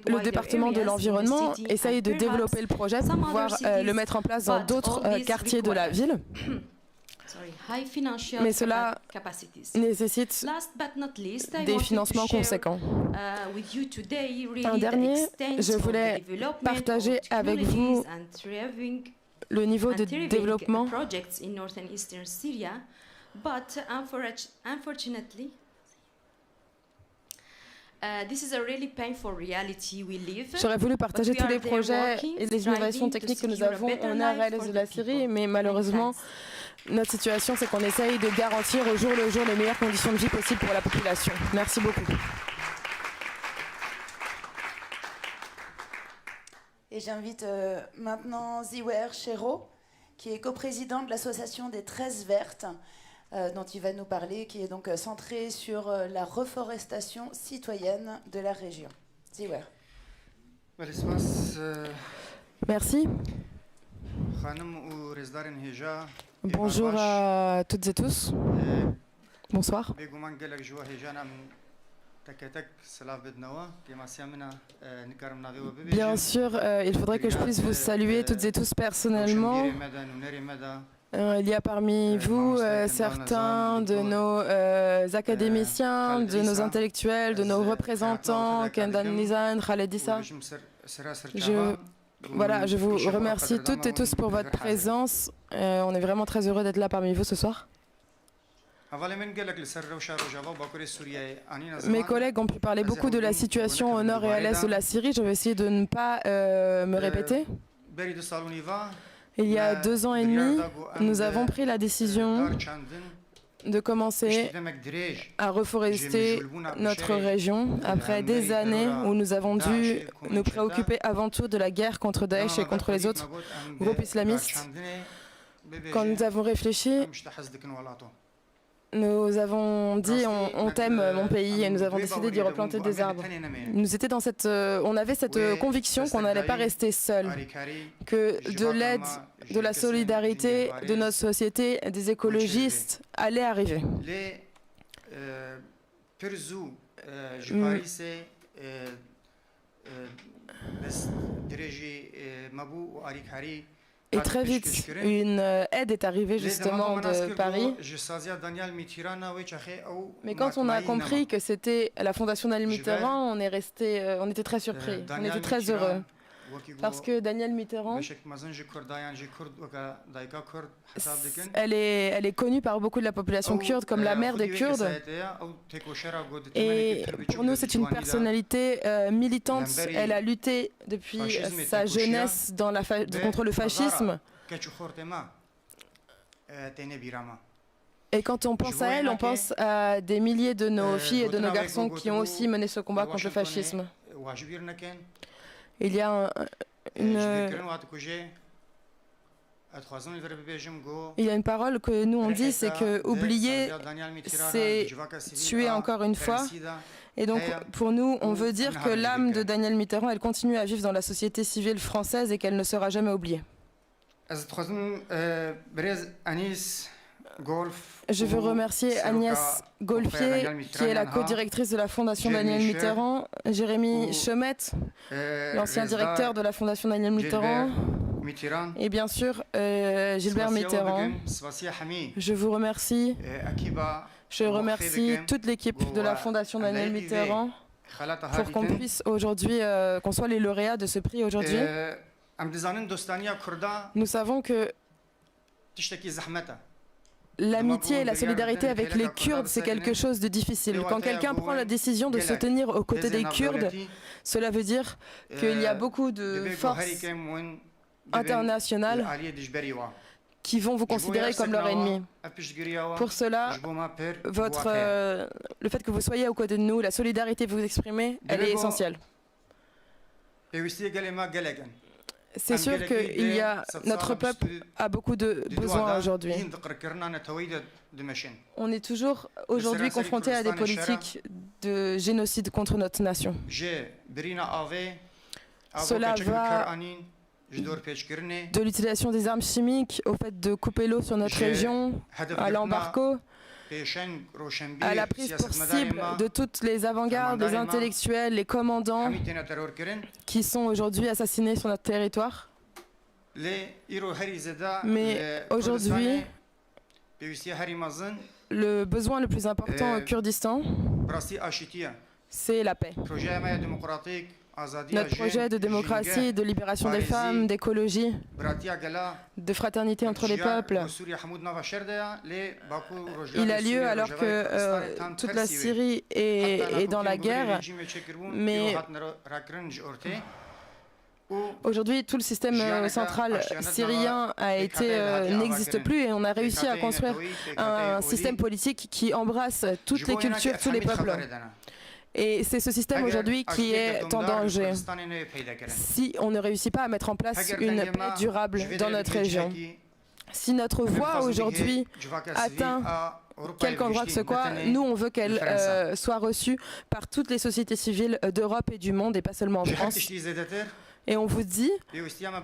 le département de l'environnement essaye de développer le projet pour pouvoir le mettre en place dans d'autres quartiers de la ville. Mais cela nécessite des financements conséquents. Un dernier, je voulais partager avec vous le niveau de développement J'aurais voulu partager tous les projets et les innovations techniques que nous avons en RLS de la Syrie, mais malheureusement, notre situation, c'est qu'on essaye de garantir au jour le jour les meilleures conditions de vie possibles pour la population. Merci beaucoup. Et j'invite maintenant Ziwer Chero, qui est coprésident de l'association des 13 Vertes, dont il va nous parler, qui est donc centrée sur la reforestation citoyenne de la région. Ziwer. Merci. Bonjour à toutes et tous. Bonsoir. Bien sûr, il faudrait que je puisse vous saluer toutes et tous personnellement. Il y a parmi vous certains de nos académiciens, de nos intellectuels, de nos représentants, Kendan Nizan, Khaled Issa. Je vous remercie toutes et tous pour votre présence. On est vraiment très heureux d'être là parmi vous ce soir. Mes collègues ont pu parler beaucoup de la situation au nord et à l'est de la Syrie. Je vais essayer de ne pas me répéter. Il y a 2 ans et demi, nous avons pris la décision de commencer à reforester notre région après des années où nous avons dû nous préoccuper avant tout de la guerre contre Daesh et contre les autres groupes islamistes. Quand nous avons réfléchi, nous avons dit on t'aime mon pays et nous avons décidé d'y replanter des arbres. On avait cette conviction qu'on n'allait pas rester seul, que de l'aide, de la solidarité de notre société, des écologistes allaient arriver. Et très vite, une aide est arrivée justement de Paris. Mais quand on a compris que c'était la Fondation Daniel Mitterrand, on était très surpris, on était très heureux. Parce que Daniel Mitterrand, elle est connue par beaucoup de la population kurde comme la mère des Kurdes. Et pour nous, c'est une personnalité militante. Elle a lutté depuis sa jeunesse contre le fascisme. Et quand on pense à elle, on pense à des milliers de nos filles et de nos garçons qui ont aussi mené ce combat contre le fascisme. Il y a une parole que nous on dit, c'est que oublier, c'est tuer encore une fois. Et donc pour nous, on veut dire que l'âme de Daniel Mitterrand, elle continue à vivre dans la société civile française et qu'elle ne sera jamais oubliée. Je veux remercier Agnès Golfier, qui est la co-directrice de la Fondation Daniel Mitterrand, Jérémy Chemet, l'ancien directeur de la Fondation Daniel Mitterrand, et bien sûr Gilbert Mitterrand. Je vous remercie. Je remercie toute l'équipe de la Fondation Daniel Mitterrand. pour qu'on puisse aujourd'hui, qu'on soit les lauréats de ce prix aujourd'hui. Nous savons que l'amitié et la solidarité avec les Kurdes, c'est quelque chose de difficile. Quand quelqu'un prend la décision de se tenir aux côtés des Kurdes, cela veut dire qu'il y a beaucoup de forces internationales qui vont vous considérer comme leur ennemi. Pour cela, le fait que vous soyez aux côtés de nous, la solidarité que vous exprimez, elle est essentielle. C'est sûr que notre peuple a beaucoup de besoins aujourd'hui. On est toujours aujourd'hui confronté à des politiques de génocide contre notre nation. Cela va de l'utilisation des armes chimiques au fait de couper l'eau sur notre région, à l'embargo, à la prise pour cible de toutes les avant-gardes, les intellectuels, les commandants qui sont aujourd'hui assassinés sur notre territoire. Mais aujourd'hui, le besoin le plus important au Kurdistan, c'est la paix. Notre projet de démocratie, de libération des femmes, d'écologie, de fraternité entre les peuples, il a lieu alors que toute la Syrie est dans la guerre, mais aujourd'hui tout le système central syrien n'existe plus et on a réussi à construire un système politique qui embrasse toutes les cultures, tous les peuples. Et c'est ce système aujourd'hui qui est en danger si on ne réussit pas à mettre en place une paix durable dans notre région. Si notre voix aujourd'hui atteint quelque endroit que ce soit, nous on veut qu'elle soit reçue par toutes les sociétés civiles d'Europe et du monde et pas seulement en France. Et on vous dit,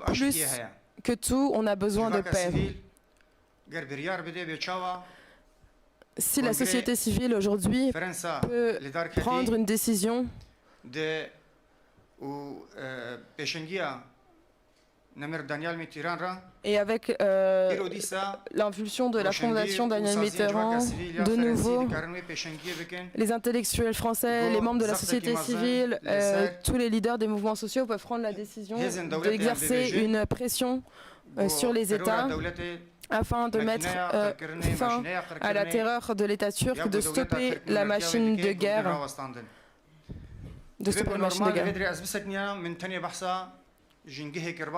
plus que tout, on a besoin de paix. Si la société civile aujourd'hui peut prendre une décision et avec l'impulsion de la fondation Daniel Mitterrand, de nouveau, les intellectuels français, les membres de la société civile, tous les leaders des mouvements sociaux peuvent prendre la décision d'exercer une pression sur les États afin de mettre fin à la terreur de l'État turc, de stopper la machine de guerre.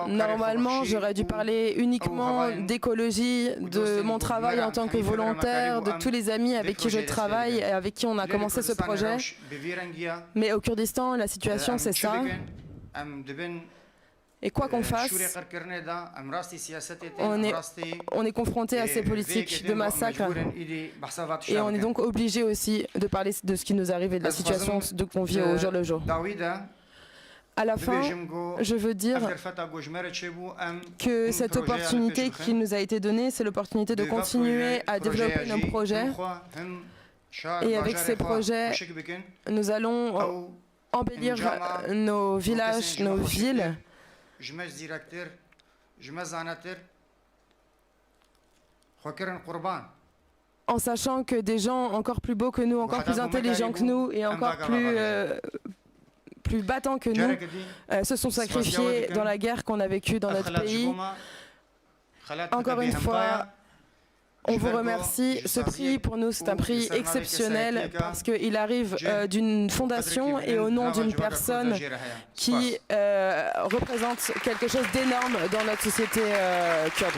Normalement, j'aurais dû parler uniquement d'écologie, de mon travail en tant que volontaire, de tous les amis avec qui je travaille et avec qui on a commencé ce projet. Mais au Kurdistan, la situation, c'est ça. Et quoi qu'on fasse, on est confronté à ces politiques de massacre. Et on est donc obligé aussi de parler de ce qui nous arrive et de la situation qu'on vit au jour le jour. À la fin, je veux dire que cette opportunité qui nous a été donnée, c'est l'opportunité de continuer à développer nos projets. Et avec ces projets, nous allons embellir nos villages, nos villes. En sachant que des gens encore plus beaux que nous, encore plus intelligents que nous et encore plus battants que nous se sont sacrifiés dans la guerre qu'on a vécue dans notre pays. Encore une fois, on vous remercie. Ce prix, pour nous, c'est un prix exceptionnel parce qu'il arrive d'une fondation et au nom d'une personne qui représente quelque chose d'énorme dans notre société kurde.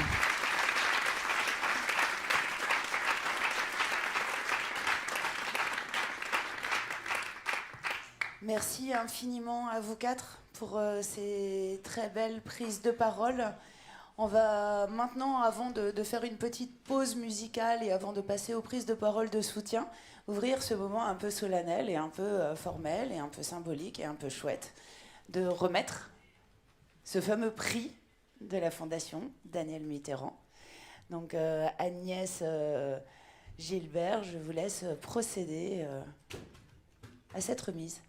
Merci infiniment à vous quatre pour ces très belles prises de parole. On va maintenant, avant de faire une petite pause musicale et avant de passer aux prises de parole de soutien, ouvrir ce moment un peu solennel et un peu formel et un peu symbolique et un peu chouette de remettre ce fameux prix de la Fondation Daniel Mitterrand. Donc Agnès Gilbert, je vous laisse procéder à cette remise.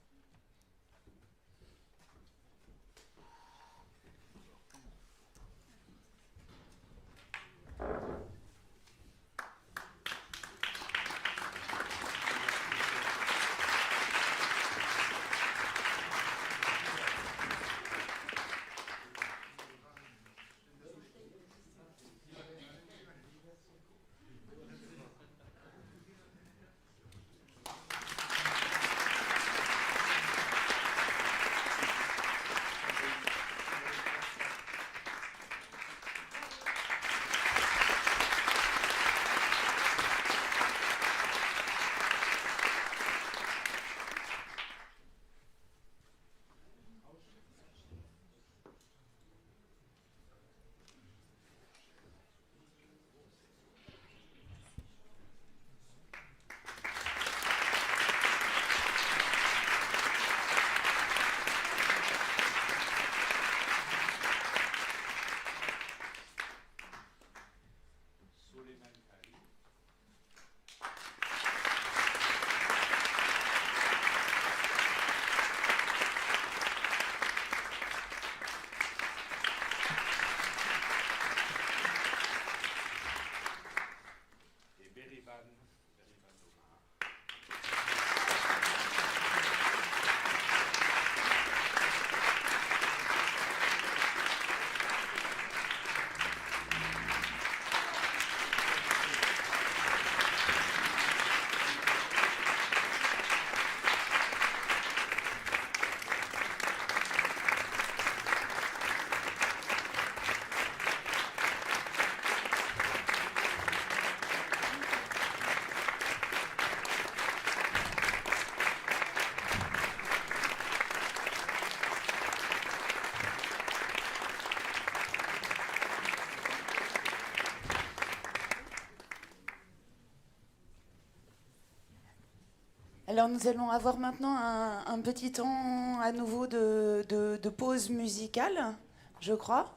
Alors nous allons avoir maintenant un petit temps à nouveau de pause musicale, je crois.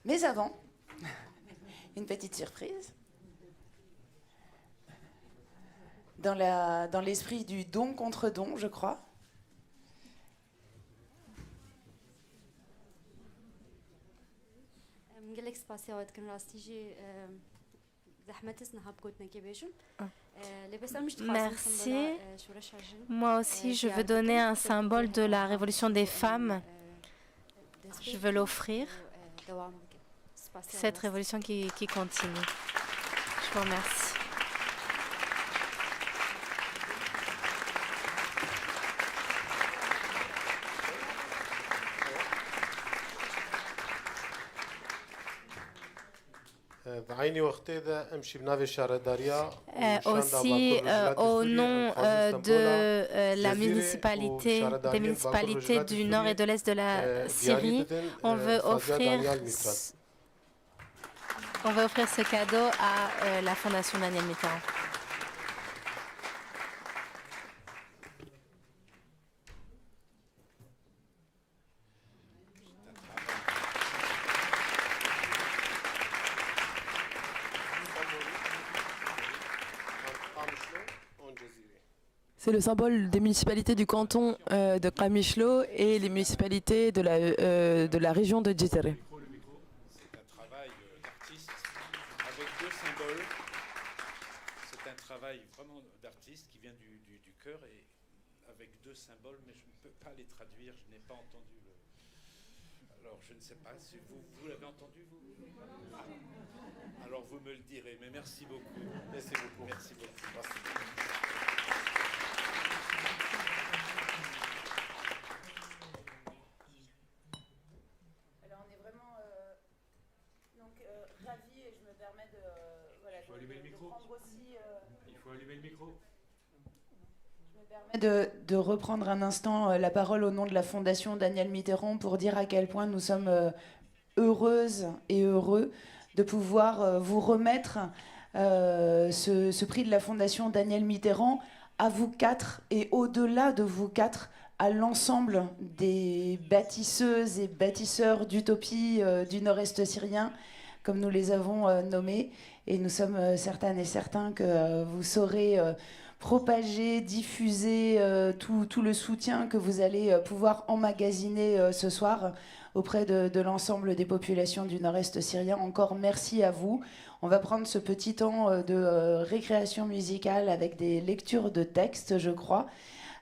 Mais avant, une petite surprise. Dans l'esprit du don contre don, je crois. Merci. Moi aussi, je veux donner un symbole de la révolution des femmes. Je veux l'offrir. Cette révolution qui continue. Je vous remercie. Aussi, au nom de la municipalité, des municipalités du nord et de l'est de la Syrie, on veut offrir ce cadeau à la Fondation Daniel Mitterrand. C'est le symbole des municipalités du canton de Qamishlo et les municipalités de la région de Jizre. C'est un travail d'artiste avec deux symboles. C'est un travail vraiment d'artiste qui vient du cœur et avec deux symboles, mais je ne peux pas les traduire, je n'ai pas entendu le... Alors je ne sais pas si vous l'avez entendu, vous? Alors vous me le direz, mais merci beaucoup. Merci beaucoup. Merci beaucoup. Merci. Ravi et je me permets de prendre aussi. Il faut allumer le micro. Je me permets de reprendre un instant la parole au nom de la Fondation Daniel Mitterrand pour dire à quel point nous sommes heureuses et heureux de pouvoir vous remettre ce prix de la Fondation Daniel Mitterrand à vous quatre et au-delà de vous quatre, à l'ensemble des bâtisseuses et bâtisseurs d'utopie du nord-est syrien, comme nous les avons nommés. Et nous sommes certaines et certains que vous saurez propager, diffuser tout le soutien que vous allez pouvoir emmagasiner ce soir auprès de l'ensemble des populations du nord-est syrien. Encore merci à vous. On va prendre ce petit temps de récréation musicale avec des lectures de textes, je crois.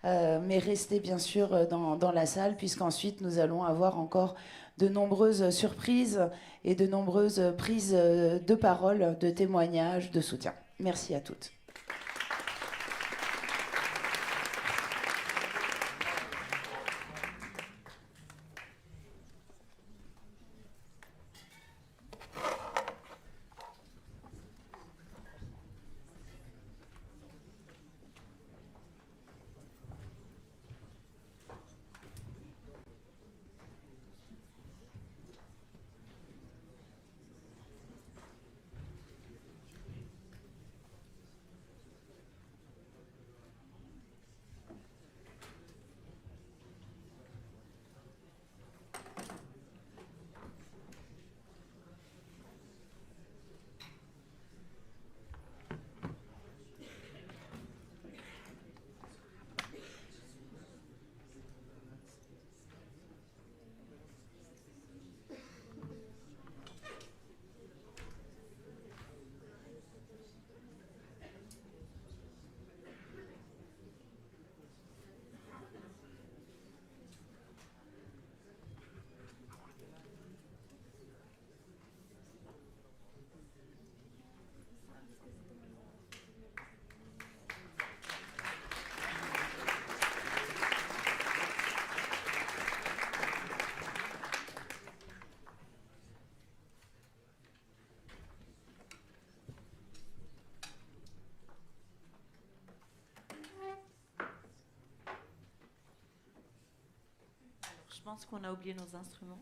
Mais restez bien sûr dans la salle, puisqu'ensuite nous allons avoir encore de nombreuses surprises et de nombreuses prises de parole, de témoignages, de soutien. Merci à toutes. Je pense qu'on a oublié nos instruments.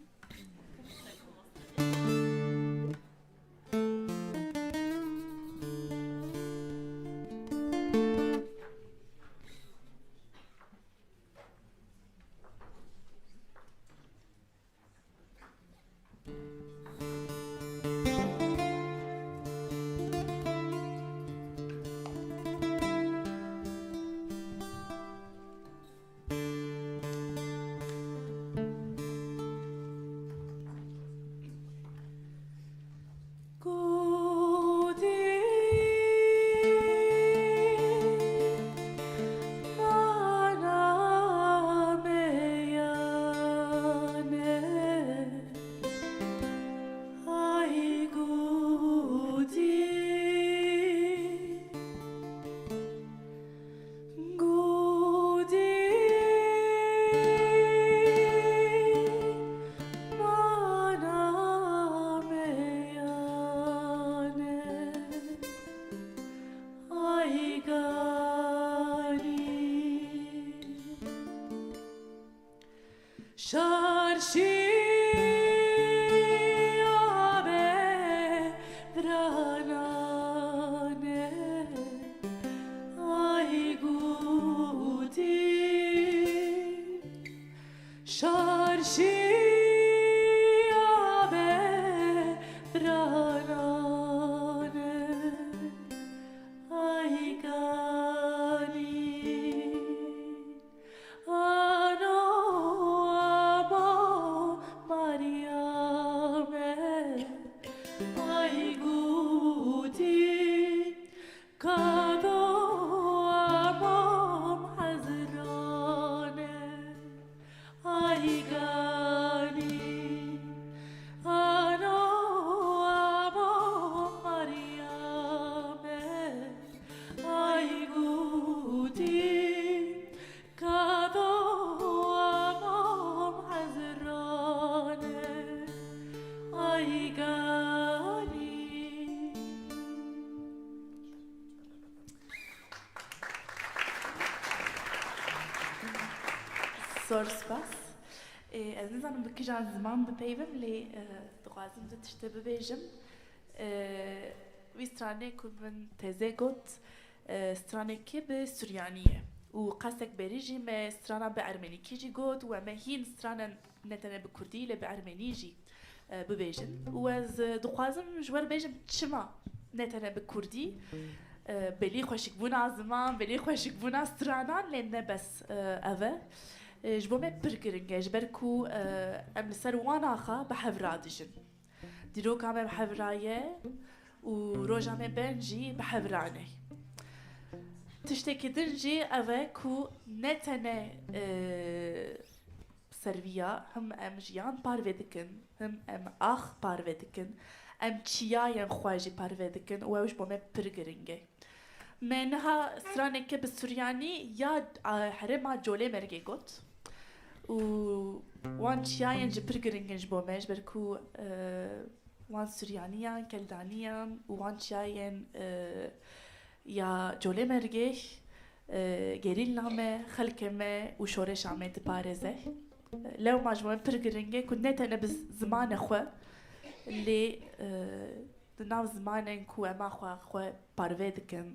زۆر سپاس. ئەز نزانم بکیژان زمان بپەیوم لێ دەخوازم دو تشتە ببێژم. وی stranê ku min têzê got stranekê bi Suryanî ye û qasek berî jî me strana bi Ermenîkî jî got û em ê hîn stranan ne tenê bi Kurdî lê bi Ermenî jî bibêjin û ez dixwazim ji we re bêjim çima ne tenê bi Kurdî belî xweşikbûna ziman belî xweşikbûna stranan lê ne bes ev e ji bo me pir giring e ji ber ku em li ser wan axa bi hevra dijin dîroka me bi hevra ye û roja me bên jî bi hevran e tiştekî din jî ev e ku ne tenê serviya him em jiyan parvê dikin him em ax parvê dikin em çiyayên xwe jî parvê dikin û ew ji bo me pir giring e me niha stranekê bi Suryanî ya herêma Colê Mergê got û wan çiyayên jî pir giring in ji bo me ji ber ku wan Suryanîyan, Keldaniyan û wan çiyayên ya Colê Mergê gerîlna me, xelkê me û şoreşa me diparêze. Lewma ji bo me pir giring e ku ne tenê bi zimanê xwe lê di nav zimanên ku ema xwe parvê dikin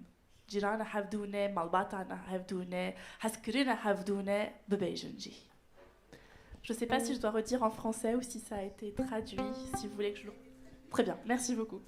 cîrana hevdûne, malbatana hevdûne, hezkirina hevdûne bibêjin jî. Je ne sais pas si je dois redire en français ou si ça a été traduit, si vous voulez que je le... Très bien, merci beaucoup.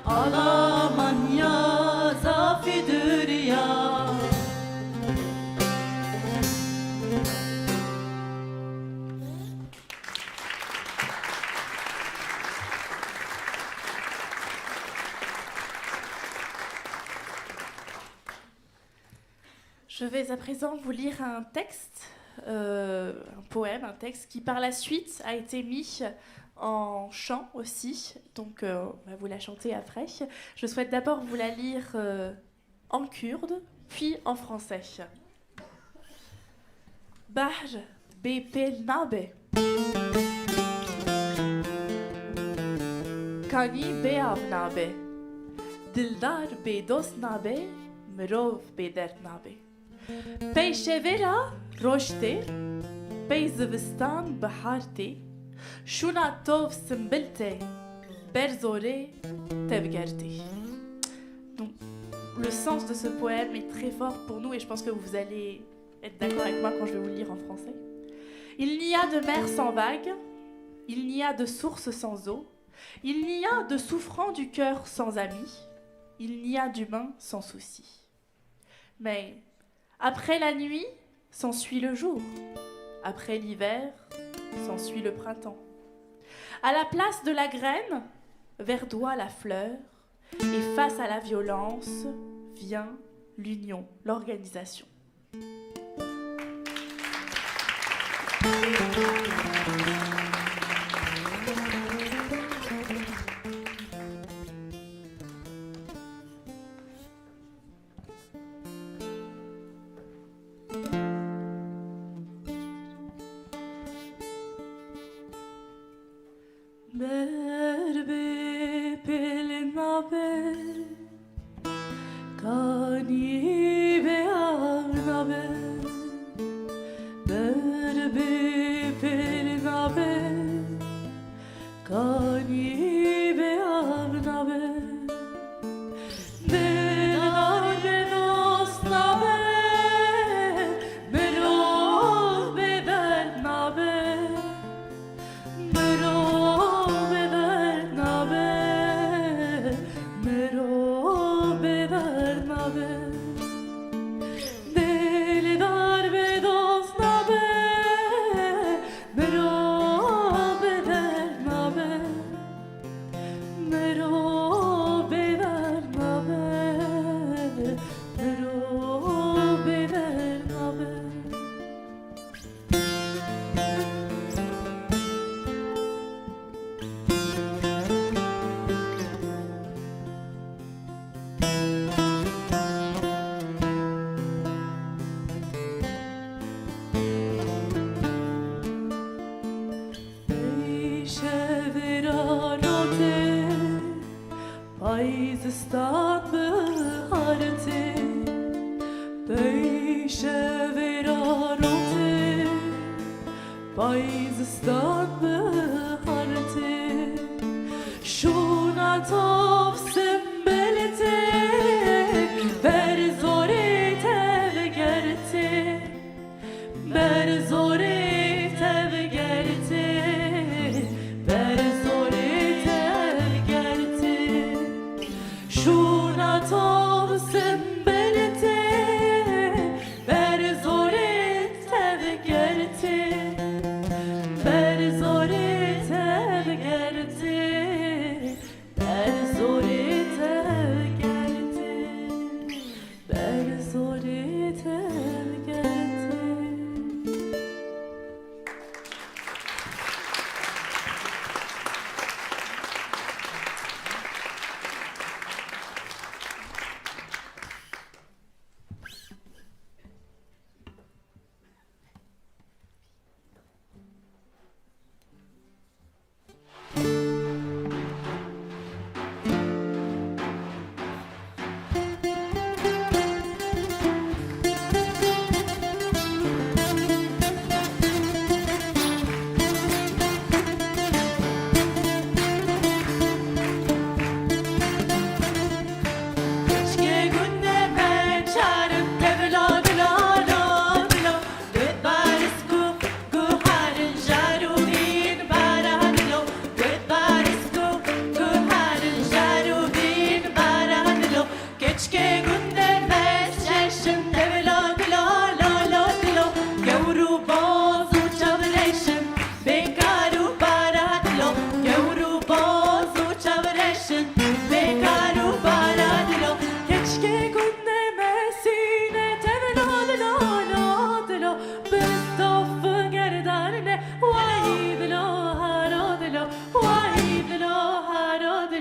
Alamanya zafi dünya. Je vais à présent vous lire un texte, un poème, un texte qui par la suite a été mis en chant aussi, donc on va vous la chanter après. Je souhaite d'abord vous la lire en kurde, puis en français. Bahr bepel nabe Kani beav nabe Dildar bedos nabe Mirov bedert nabe پی شورا رشته پی زوستان بهارتی شونا توف سنبلته برزوره تبگرتی. Donc, le sens de ce poème est très fort pour nous et je pense que vous allez être d'accord avec moi quand je vais vous le lire en français. Il n'y a de mer sans vagues, il n'y a de source sans eau, il n'y a de souffrant du cœur sans amis, il n'y a d'humain sans souci. Mais après la nuit, s'ensuit le jour. Après l'hiver, s'ensuit le printemps. À la place de la graine, verdoie la fleur. Et face à la violence, vient l'union, l'organisation. Berzore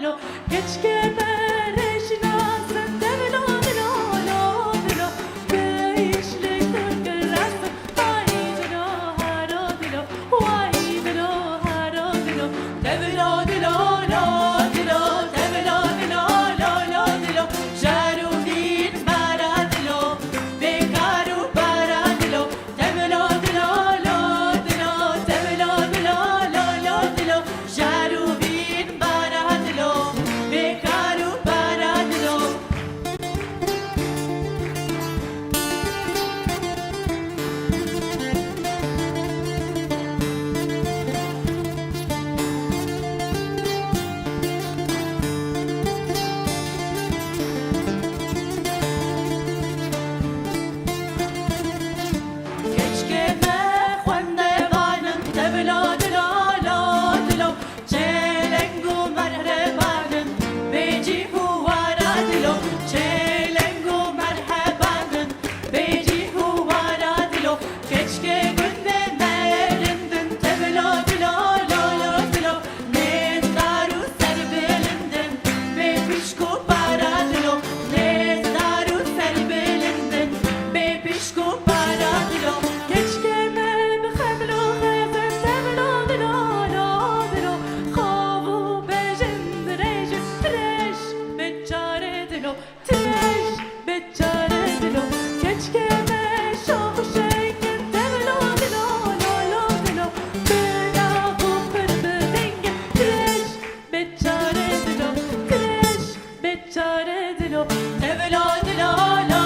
dilo Keşke bereşinasın devla dilo lo dilo Değişlik kırkırasın Ay dilo haro dilo Vay dilo haro dilo Devla dilo lo dilo Devla dilo lo lo dilo Jarudin bara dilo Bekaru bara dilo Devla dilo lo dilo Devla dilo lo lo dilo Jarudin bara dilo Bekaru bara dilo Keşke mehvende varın Devla dilo lo dilo Çelengu merhebanın Beci huvara dilo Çelengu merhebanın Beci huvara dilo Keşke günde merindin Devla dilo lo lo dilo Nezdaru serbelindin Bepişku para dilo Nezdaru serbelindin Bepişku para dilo Keşke me bixemlo xezin Devla dilo lo dilo Xavu bejin direjin Treş beçare dilo Treş beçare dilo Keşke me şovu şeykin Devla dilo lo lo dilo Bela bu pırbedingin Treş beçare dilo Treş beçare dilo Devla dilo lo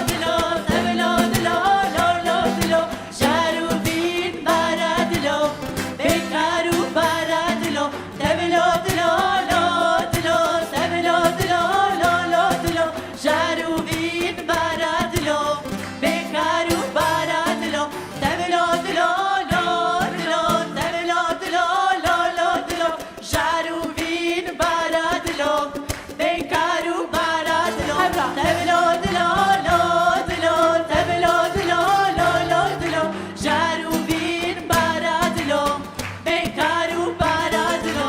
dilo Devla dilo lo lo dilo Jarubin bara dilo Bekaru bara dilo Devla dilo lo dilo Devla dilo lo lo dilo Jarubin bara dilo Bekaru bara dilo Devla dilo lo dilo Devla dilo lo lo dilo Jarubin bara dilo Bekaru bara dilo Devla dilo lo dilo Devla dilo lo lo dilo Jarubin bara dilo Bekaru bara dilo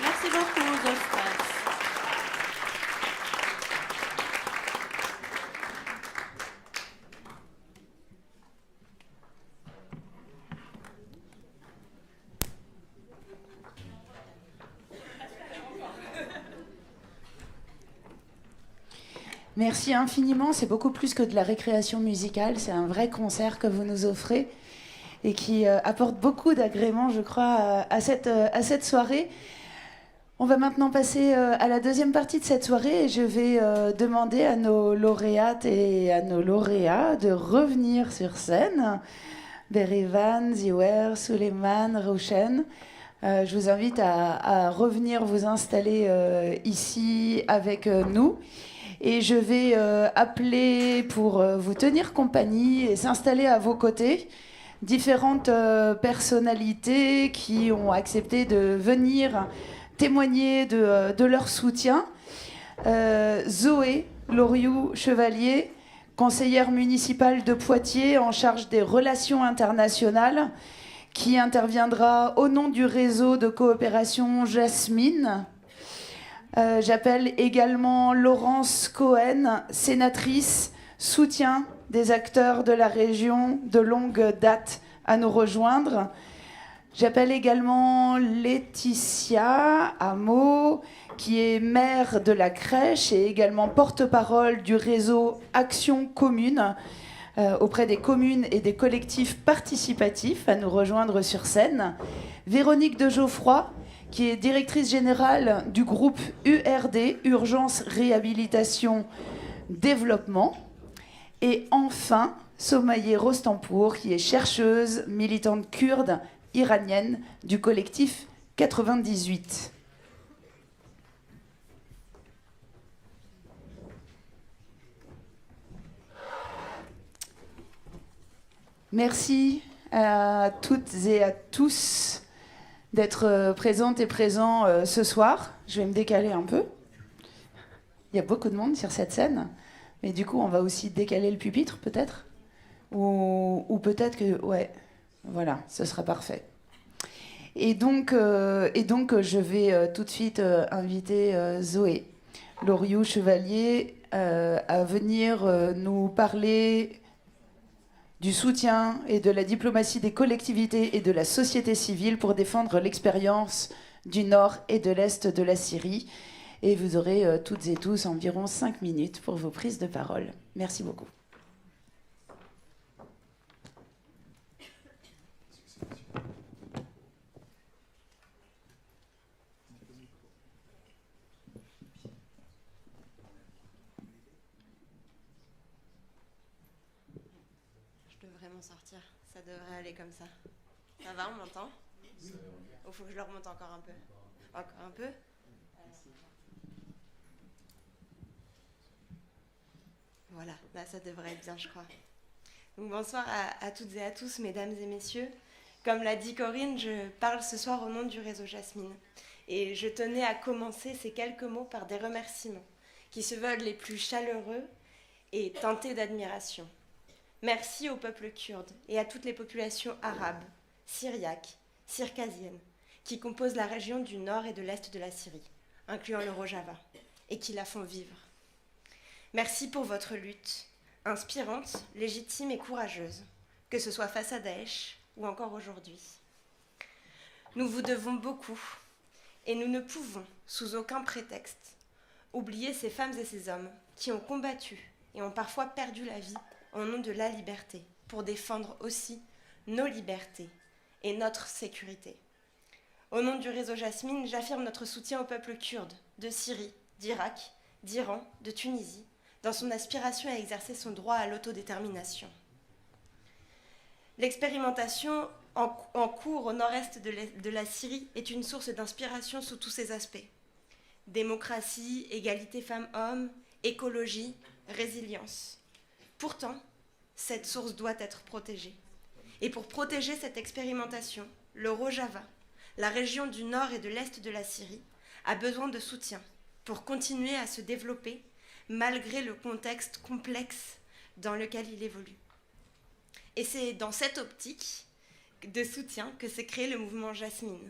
Merci beaucoup, Zofras. Merci infiniment, c'est beaucoup plus que de la récréation musicale, c'est un vrai concert que vous nous offrez et qui apporte beaucoup d'agréments, je crois, à cette soirée. On va maintenant passer à la deuxième partie de cette soirée et je vais demander à nos lauréates et à nos lauréats de revenir sur scène. Berivan, Ziwer, Suleiman, Rouchen. Je vous invite à revenir vous installer ici avec nous. Et je vais appeler pour vous tenir compagnie et s'installer à vos côtés différentes personnalités qui ont accepté de venir témoigner de leur soutien. Zoé Loriou-Chevalier, conseillère municipale de Poitiers en charge des relations internationales, qui interviendra au nom du réseau de coopération Jasmine. J'appelle également Laurence Cohen, sénatrice, soutien des acteurs de la région de longue date à nous rejoindre. J'appelle également Laetitia Hameau, qui est maire de la crèche et également porte-parole du réseau Action Commune auprès des communes et des collectifs participatifs à nous rejoindre sur scène. Véronique de Geoffroy, qui est directrice générale du groupe URD, Urgence Réhabilitation Développement. Et enfin, Somaye Rostanpour, qui est chercheuse, militante kurde iranienne du collectif 98. Merci à toutes et à tous d'être présentes et présents ce soir. Je vais me décaler un peu. Il y a beaucoup de monde sur cette scène, mais du coup, on va aussi décaler le pupitre, peut-être. ou peut-être que... Ouais, voilà, ce sera parfait. Et donc je vais tout de suite inviter Zoé Loriot-Chevalier à venir nous parler du soutien et de la diplomatie des collectivités et de la société civile pour défendre l'expérience du nord et de l'est de la Syrie. Et vous aurez toutes et tous environ 5 minutes pour vos prises de parole. Merci beaucoup. Sortir, ça devrait aller comme ça. Ça va, on m'entend? Il faut que je le remonte encore un peu. Encore un peu. Voilà, là ça devrait être bien, je crois. Donc bonsoir à toutes et à tous, mesdames et messieurs. Comme l'a dit Corinne, je parle ce soir au nom du réseau Jasmine. Et je tenais à commencer ces quelques mots par des remerciements qui se veulent les plus chaleureux et teintés d'admiration. Merci au peuple kurde et à toutes les populations arabes, syriaques, circassiennes, qui composent la région du nord et de l'est de la Syrie, incluant le Rojava, et qui la font vivre. Merci pour votre lutte, inspirante, légitime et courageuse, que ce soit face à Daesh ou encore aujourd'hui. Nous vous devons beaucoup, et nous ne pouvons, sous aucun prétexte, oublier ces femmes et ces hommes qui ont combattu et ont parfois perdu la vie au nom de la liberté, pour défendre aussi nos libertés et notre sécurité. Au nom du réseau Jasmine, j'affirme notre soutien au peuple kurde de Syrie, d'Irak, d'Iran, de Tunisie, dans son aspiration à exercer son droit à l'autodétermination. L'expérimentation en cours au nord-est de la Syrie est une source d'inspiration sous tous ses aspects. Démocratie, égalité femmes-hommes, écologie, résilience. Pourtant, cette source doit être protégée. Et pour protéger cette expérimentation, le Rojava, la région du nord et de l'est de la Syrie, a besoin de soutien pour continuer à se développer malgré le contexte complexe dans lequel il évolue. Et c'est dans cette optique de soutien que s'est créé le mouvement Jasmine,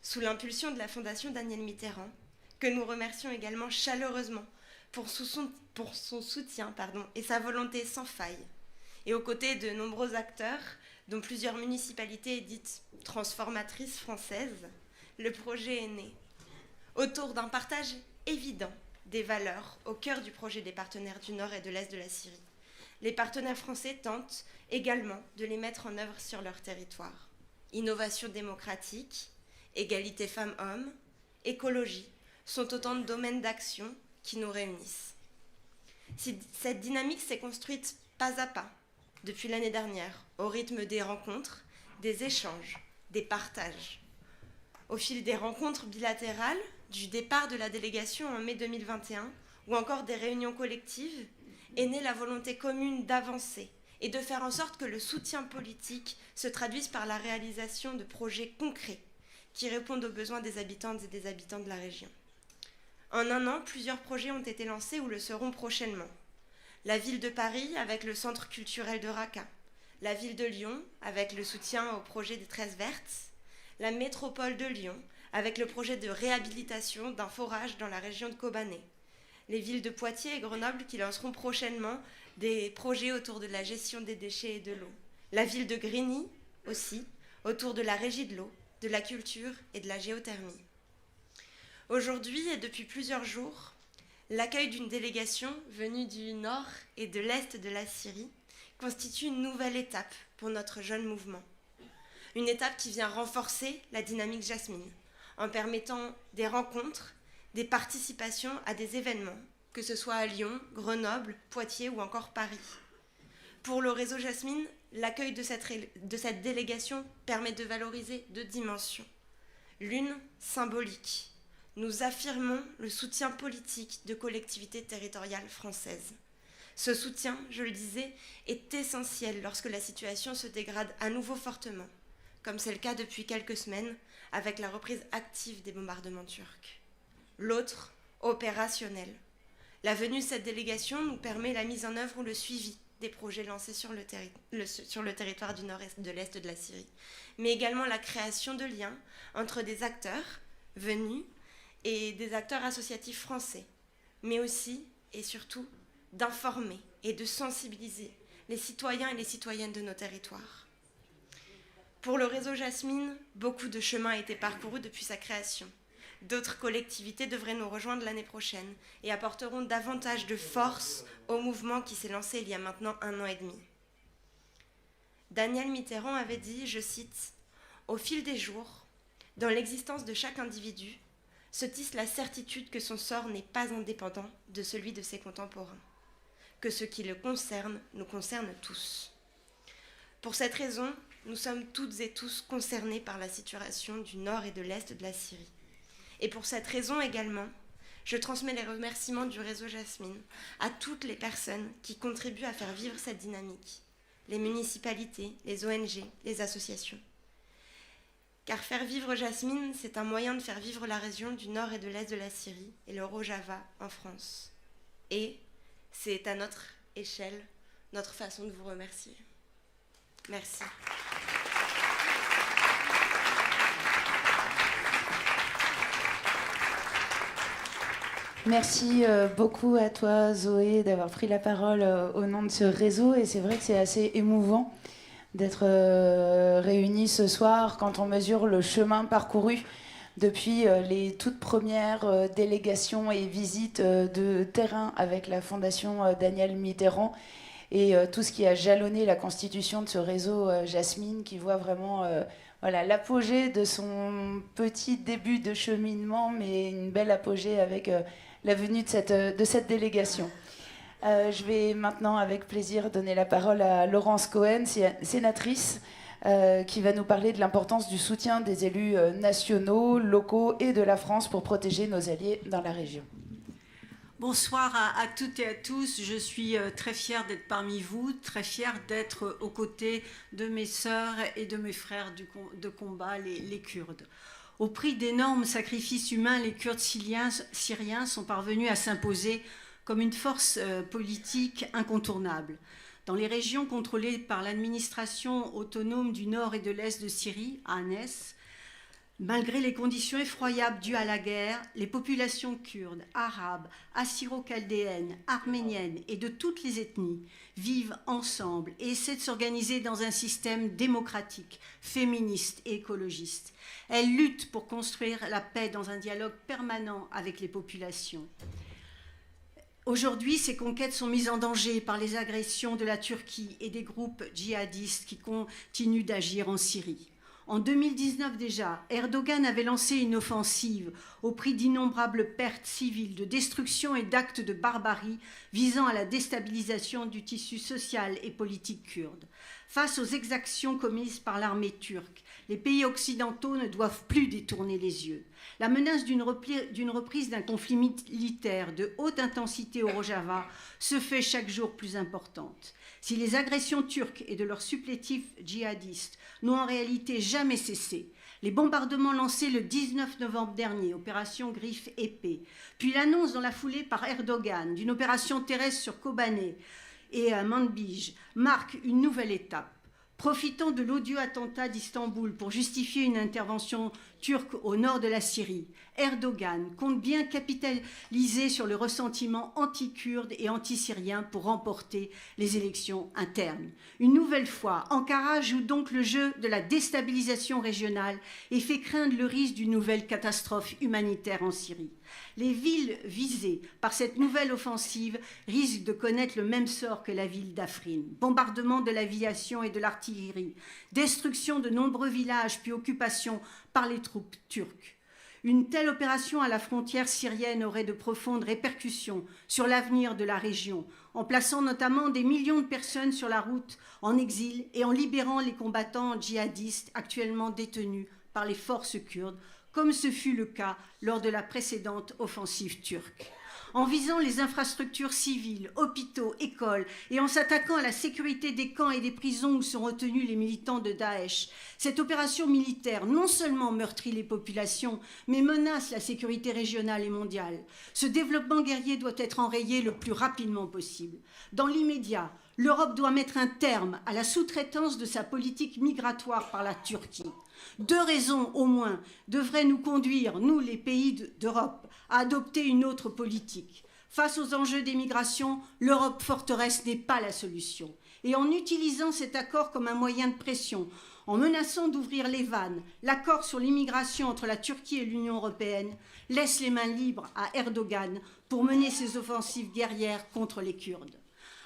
sous l'impulsion de la Fondation Daniel Mitterrand, que nous remercions également chaleureusement pour son soutien et sa volonté sans faille, et aux côtés de nombreux acteurs, dont plusieurs municipalités dites transformatrices françaises, le projet est né autour d'un partage évident des valeurs au cœur du projet des partenaires du Nord et de l'Est de la Syrie. Les partenaires français tentent également de les mettre en œuvre sur leur territoire. Innovation démocratique, égalité femmes-hommes, écologie sont autant de domaines d'action qui nous réunissent. Cette dynamique s'est construite pas à pas depuis l'année dernière, au rythme des rencontres, des échanges, des partages. Au fil des rencontres bilatérales, du départ de la délégation en mai 2021, ou encore des réunions collectives, est née la volonté commune d'avancer et de faire en sorte que le soutien politique se traduise par la réalisation de projets concrets qui répondent aux besoins des habitantes et des habitants de la région. En un an, plusieurs projets ont été lancés ou le seront prochainement. La ville de Paris avec le centre culturel de Raqqa, la ville de Lyon avec le soutien au projet des 13 vertes, la métropole de Lyon avec le projet de réhabilitation d'un forage dans la région de Kobané, les villes de Poitiers et Grenoble qui lanceront prochainement des projets autour de la gestion des déchets et de l'eau, la ville de Grigny aussi, autour de la régie de l'eau, de la culture et de la géothermie. Aujourd'hui et depuis plusieurs jours, l'accueil d'une délégation venue du nord et de l'est de la Syrie constitue une nouvelle étape pour notre jeune mouvement. Une étape qui vient renforcer la dynamique Jasmine, en permettant des rencontres, des participations à des événements, que ce soit à Lyon, Grenoble, Poitiers ou encore Paris. Pour le réseau Jasmine, l'accueil de cette délégation permet de valoriser deux dimensions. L'une, symbolique. Nous affirmons le soutien politique de collectivités territoriales françaises. Ce soutien, je le disais, est essentiel lorsque la situation se dégrade à nouveau fortement, comme c'est le cas depuis quelques semaines avec la reprise active des bombardements turcs. L'autre, opérationnel. La venue de cette délégation nous permet la mise en œuvre ou le suivi des projets lancés sur le territoire du nord et de l'est de la Syrie, mais également la création de liens entre des acteurs venus et des acteurs associatifs français, mais aussi et surtout d'informer et de sensibiliser les citoyens et les citoyennes de nos territoires. Pour le réseau Jasmine, beaucoup de chemin a été parcouru depuis sa création. D'autres collectivités devraient nous rejoindre l'année prochaine et apporteront davantage de force au mouvement qui s'est lancé il y a maintenant 1 an et demi. Danielle Mitterrand avait dit, je cite, « Au fil des jours, dans l'existence de chaque individu, se tisse la certitude que son sort n'est pas indépendant de celui de ses contemporains, que ce qui le concerne nous concerne tous. Pour cette raison, nous sommes toutes et tous concernés par la situation du nord et de l'est de la Syrie. Et pour cette raison également, je transmets les remerciements du réseau Jasmine à toutes les personnes qui contribuent à faire vivre cette dynamique, les municipalités, les ONG, les associations. Car faire vivre Jasmine, c'est un moyen de faire vivre la région du nord et de l'est de la Syrie et le Rojava en France. Et c'est à notre échelle, notre façon de vous remercier. Merci. Merci beaucoup à toi, Zoé, d'avoir pris la parole au nom de ce réseau. Et c'est vrai que c'est assez émouvant d'être réunis ce soir quand on mesure le chemin parcouru depuis les toutes premières délégations et visites de terrain avec la Fondation Danielle Mitterrand et tout ce qui a jalonné la constitution de ce réseau Jasmine qui voit vraiment l'apogée de son petit début de cheminement, mais une belle apogée avec la venue de cette délégation. Je vais maintenant avec plaisir donner la parole à Laurence Cohen, sénatrice, qui va nous parler de l'importance du soutien des élus nationaux, locaux et de la France pour protéger nos alliés dans la région. Bonsoir à toutes et à tous. Je suis très fière d'être parmi vous, très fière d'être aux côtés de mes sœurs et de mes frères de combat, les Kurdes. Au prix d'énormes sacrifices humains, les Kurdes syriens sont parvenus à s'imposer comme une force politique incontournable. Dans les régions contrôlées par l'administration autonome du nord et de l'est de Syrie, ANES, malgré les conditions effroyables dues à la guerre, les populations kurdes, arabes, assyro-chaldéennes, arméniennes et de toutes les ethnies vivent ensemble et essaient de s'organiser dans un système démocratique, féministe et écologiste. Elles luttent pour construire la paix dans un dialogue permanent avec les populations. Aujourd'hui, ces conquêtes sont mises en danger par les agressions de la Turquie et des groupes djihadistes qui continuent d'agir en Syrie. En 2019 déjà, Erdogan avait lancé une offensive au prix d'innombrables pertes civiles, de destruction et d'actes de barbarie visant à la déstabilisation du tissu social et politique kurde. Face aux exactions commises par l'armée turque, les pays occidentaux ne doivent plus détourner les yeux. La menace d'une reprise d'un conflit militaire de haute intensité au Rojava se fait chaque jour plus importante. Si les agressions turques et de leurs supplétifs djihadistes n'ont en réalité jamais cessé, les bombardements lancés le 19 novembre dernier, opération Griffe épée, puis l'annonce dans la foulée par Erdogan d'une opération terrestre sur Kobané et à Manbij marquent une nouvelle étape. Profitant de l'odieux attentat d'Istanbul pour justifier une intervention turque au nord de la Syrie, Erdogan compte bien capitaliser sur le ressentiment anti-kurde et anti-syrien pour remporter les élections internes. Une nouvelle fois, Ankara joue donc le jeu de la déstabilisation régionale et fait craindre le risque d'une nouvelle catastrophe humanitaire en Syrie. Les villes visées par cette nouvelle offensive risquent de connaître le même sort que la ville d'Afrin. Bombardement de l'aviation et de l'artillerie, destruction de nombreux villages puis occupation par les troupes turques. Une telle opération à la frontière syrienne aurait de profondes répercussions sur l'avenir de la région, en plaçant notamment des millions de personnes sur la route en exil et en libérant les combattants djihadistes actuellement détenus par les forces kurdes, comme ce fut le cas lors de la précédente offensive turque. En visant les infrastructures civiles, hôpitaux, écoles et en s'attaquant à la sécurité des camps et des prisons où sont retenus les militants de Daesh, cette opération militaire non seulement meurtrit les populations, mais menace la sécurité régionale et mondiale. Ce développement guerrier doit être enrayé le plus rapidement possible. Dans l'immédiat, L'Europe doit mettre un terme à la sous-traitance de sa politique migratoire par la Turquie. 2 raisons au moins devraient nous conduire, nous les pays d'Europe, à adopter une autre politique. Face aux enjeux des migrations, l'Europe forteresse n'est pas la solution. Et en utilisant cet accord comme un moyen de pression, en menaçant d'ouvrir les vannes, l'accord sur l'immigration entre la Turquie et l'Union européenne laisse les mains libres à Erdogan pour mener ses offensives guerrières contre les Kurdes.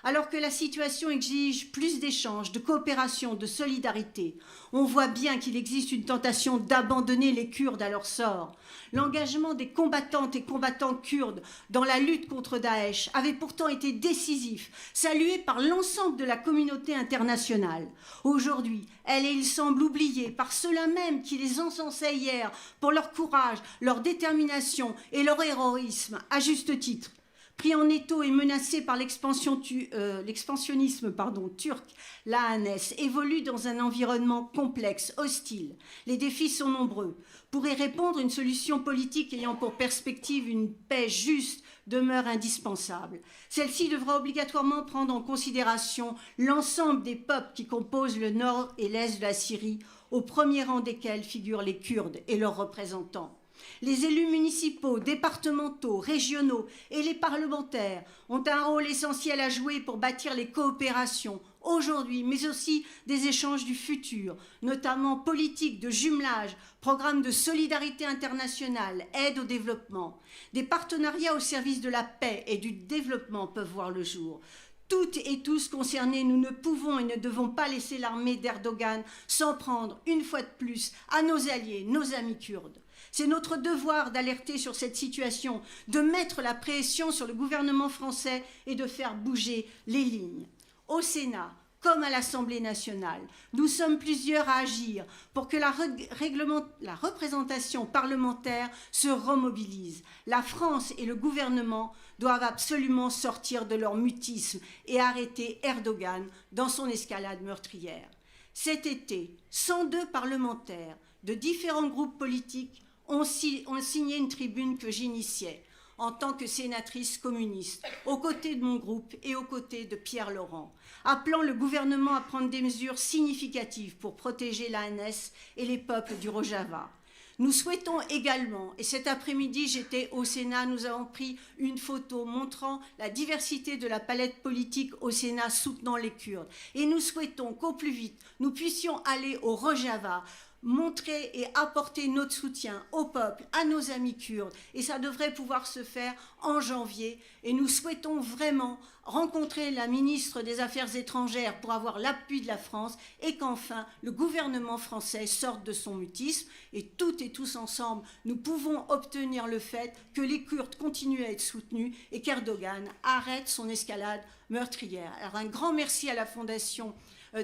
Alors que la situation exige plus d'échanges, de coopération, de solidarité, on voit bien qu'il existe une tentation d'abandonner les Kurdes à leur sort. L'engagement des combattantes et combattants kurdes dans la lutte contre Daesh avait pourtant été décisif, salué par l'ensemble de la communauté internationale. Aujourd'hui, elle et il semblent oubliés par ceux-là même qui les encensaient hier pour leur courage, leur détermination et leur héroïsme, à juste titre. Pris en étau et menacé par l'expansionnisme turc, l'ANS évolue dans un environnement complexe, hostile. Les défis sont nombreux. Pour y répondre, une solution politique ayant pour perspective une paix juste demeure indispensable. Celle-ci devra obligatoirement prendre en considération l'ensemble des peuples qui composent le nord et l'est de la Syrie, au premier rang desquels figurent les Kurdes et leurs représentants. Les élus municipaux, départementaux, régionaux et les parlementaires ont un rôle essentiel à jouer pour bâtir les coopérations aujourd'hui, mais aussi des échanges du futur, notamment politiques de jumelage, programmes de solidarité internationale, aide au développement. Des partenariats au service de la paix et du développement peuvent voir le jour. Toutes et tous concernés, nous ne pouvons et ne devons pas laisser l'armée d'Erdogan s'en prendre, une fois de plus, à nos alliés, nos amis kurdes. C'est notre devoir d'alerter sur cette situation, de mettre la pression sur le gouvernement français et de faire bouger les lignes. Au Sénat, comme à l'Assemblée nationale, nous sommes plusieurs à agir pour que la représentation parlementaire se remobilise. La France et le gouvernement doivent absolument sortir de leur mutisme et arrêter Erdogan dans son escalade meurtrière. Cet été, 102 parlementaires de différents groupes politiques ont signé une tribune que j'initiais en tant que sénatrice communiste, aux côtés de mon groupe et aux côtés de Pierre Laurent, appelant le gouvernement à prendre des mesures significatives pour protéger l'ANS et les peuples du Rojava. Nous souhaitons également, et cet après-midi j'étais au Sénat, nous avons pris une photo montrant la diversité de la palette politique au Sénat soutenant les Kurdes. Et nous souhaitons qu'au plus vite, nous puissions aller au Rojava, montrer et apporter notre soutien au peuple, à nos amis kurdes. Et ça devrait pouvoir se faire en janvier. Et nous souhaitons vraiment rencontrer la ministre des Affaires étrangères pour avoir l'appui de la France et qu'enfin le gouvernement français sorte de son mutisme. Et toutes et tous ensemble, nous pouvons obtenir le fait que les Kurdes continuent à être soutenus et qu'Erdogan arrête son escalade meurtrière. Alors un grand merci à la Fondation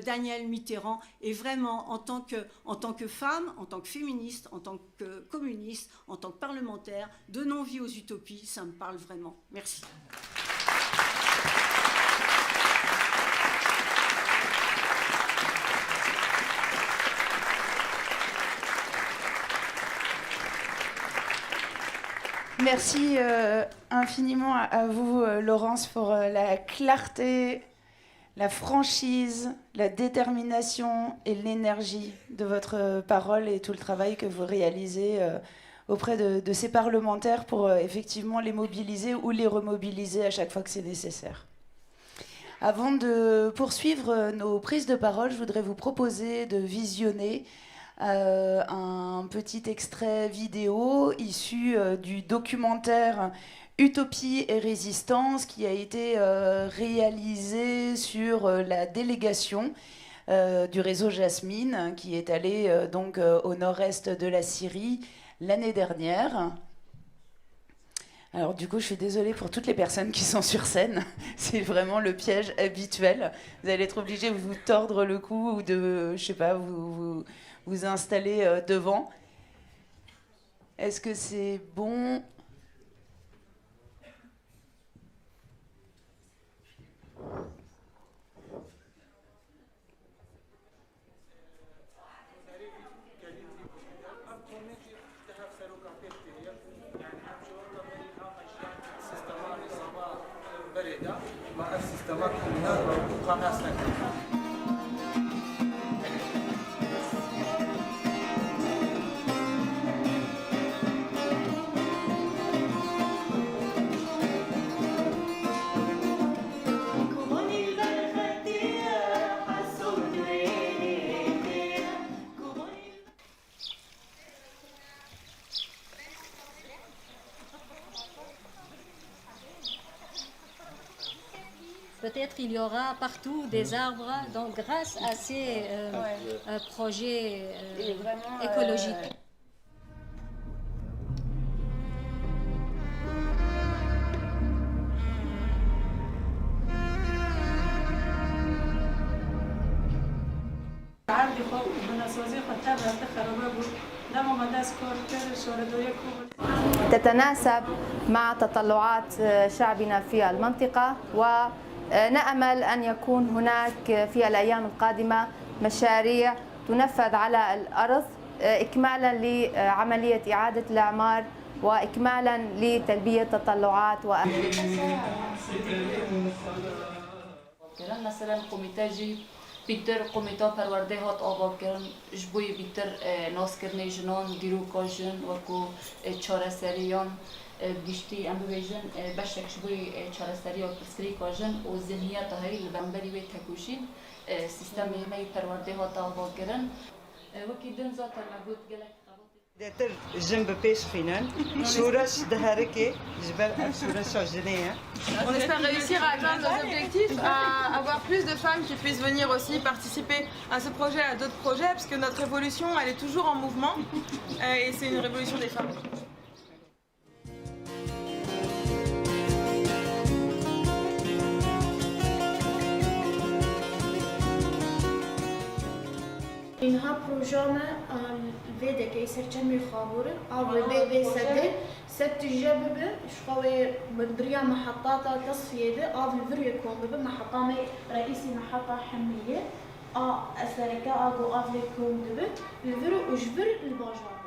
Danielle Mitterrand, et vraiment en tant que femme, en tant que féministe, en tant que communiste, en tant que parlementaire, donnons vie aux utopies, ça me parle vraiment. Merci. Merci infiniment à vous, Laurence, pour la clarté, la franchise, la détermination et l'énergie de votre parole et tout le travail que vous réalisez auprès de ces parlementaires pour effectivement les mobiliser ou les remobiliser à chaque fois que c'est nécessaire. Avant de poursuivre nos prises de parole, je voudrais vous proposer de visionner un petit extrait vidéo issu du documentaire Utopie et résistance qui a été réalisé sur la délégation du réseau Jasmine qui est allée donc au nord-est de la Syrie l'année dernière. Alors du coup, je suis désolée pour toutes les personnes qui sont sur scène. C'est vraiment le piège habituel. Vous allez être obligés de vous tordre le cou ou de, je sais pas, vous installer devant. Est-ce que c'est bon ? مع السيستم Peut-être il y aura partout des arbres, donc grâce à ces projets écologiques. تتناسب مع تطلعات شعبنا في المنطقة ونأمل أن يكون هناك في الأيام القادمة مشاريع تنفذ على الأرض إكمالا لعملية إعادة الإعمار وإكمالا لتلبية تطلعات مثلا قوميتاجي بیتر قومیتا پرورده هات آباد کردن جبوی بیتر ناس کردن جنان دیرو کاجن و کو چاره سریان گشتی ام ببیجن بشک جبوی چاره سری و پسکری کاجن و ذهنیت هایی لبنبری و تکوشین سیستم می پرورده هات آباد کردن و کی دن زات مربوط گلک دتر جنب پیش خینن سورش دهرکه جبل سورش شجنيه. On espère réussir à atteindre nos objectifs, à avoir plus de femmes qui puissent venir aussi participer à ce projet, à d'autres projets, parce que notre révolution, elle est toujours en mouvement, et c'est une révolution des femmes. اینها پروژه ویده که سرچن میخوابوره او به سده ست جبه شقوي بريا محطات تصفية ده او الفريق يكون بمحطة رئيسي محطة حمية الشركة او افليكم ده الفريق وجبر الباجار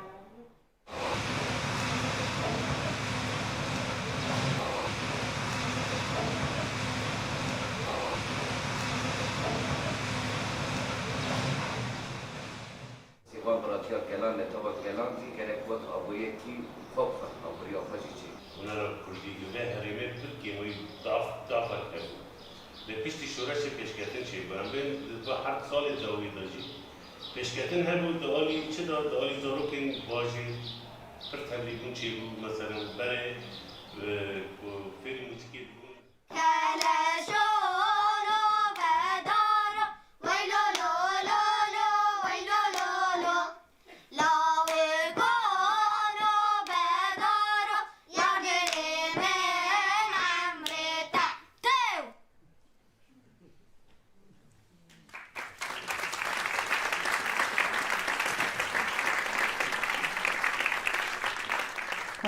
براتيا كلام نتوقع كلام دي كانت وقت أبوية كي فوق أبوية فجيتي. ونرى كردي جماعة هرمات تركيا وي ضعف الكابو. لبيشت الشورى شيء بيشكاتن شيء برامبين بحر خالد زاوية داجي. بيشكاتن هلو دالي شدا دالي زاروكين باجي فرتهم ليكون شيء مثلا بري فيلم موسيقي بيكون.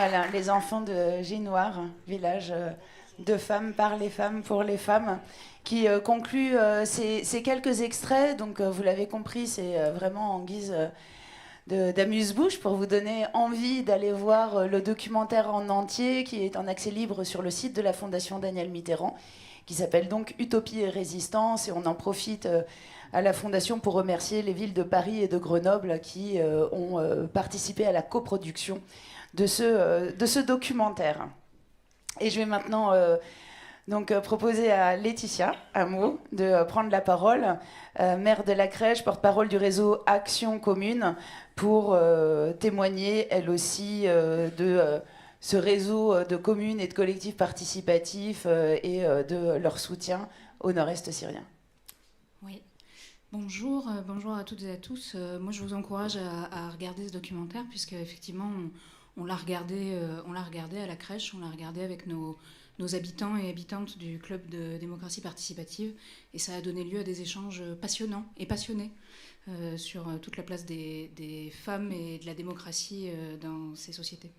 Voilà, les enfants de Génoir, village de femmes par les femmes pour les femmes, qui conclut ces quelques extraits. Donc, vous l'avez compris, c'est vraiment en guise d'amuse-bouche pour vous donner envie d'aller voir le documentaire en entier qui est en accès libre sur le site de la Fondation Danielle Mitterrand, qui s'appelle donc Utopie et Résistance. Et on en profite à la Fondation pour remercier les villes de Paris et de Grenoble qui ont participé à la coproduction de ce documentaire. Et je vais maintenant proposer à Laetitia Amo de prendre la parole, maire de la Crèche, porte-parole du réseau Action Commune, pour témoigner elle aussi de ce réseau de communes et de collectifs participatifs et de leur soutien au nord-est syrien. Oui. Bonjour à toutes et à tous. Moi, je vous encourage à regarder ce documentaire, puisque effectivement, on l'a regardé à la Crèche, on l'a regardé avec nos habitants et habitantes du club de démocratie participative, et ça a donné lieu à des échanges passionnants et passionnés sur toute la place des femmes et de la démocratie dans ces sociétés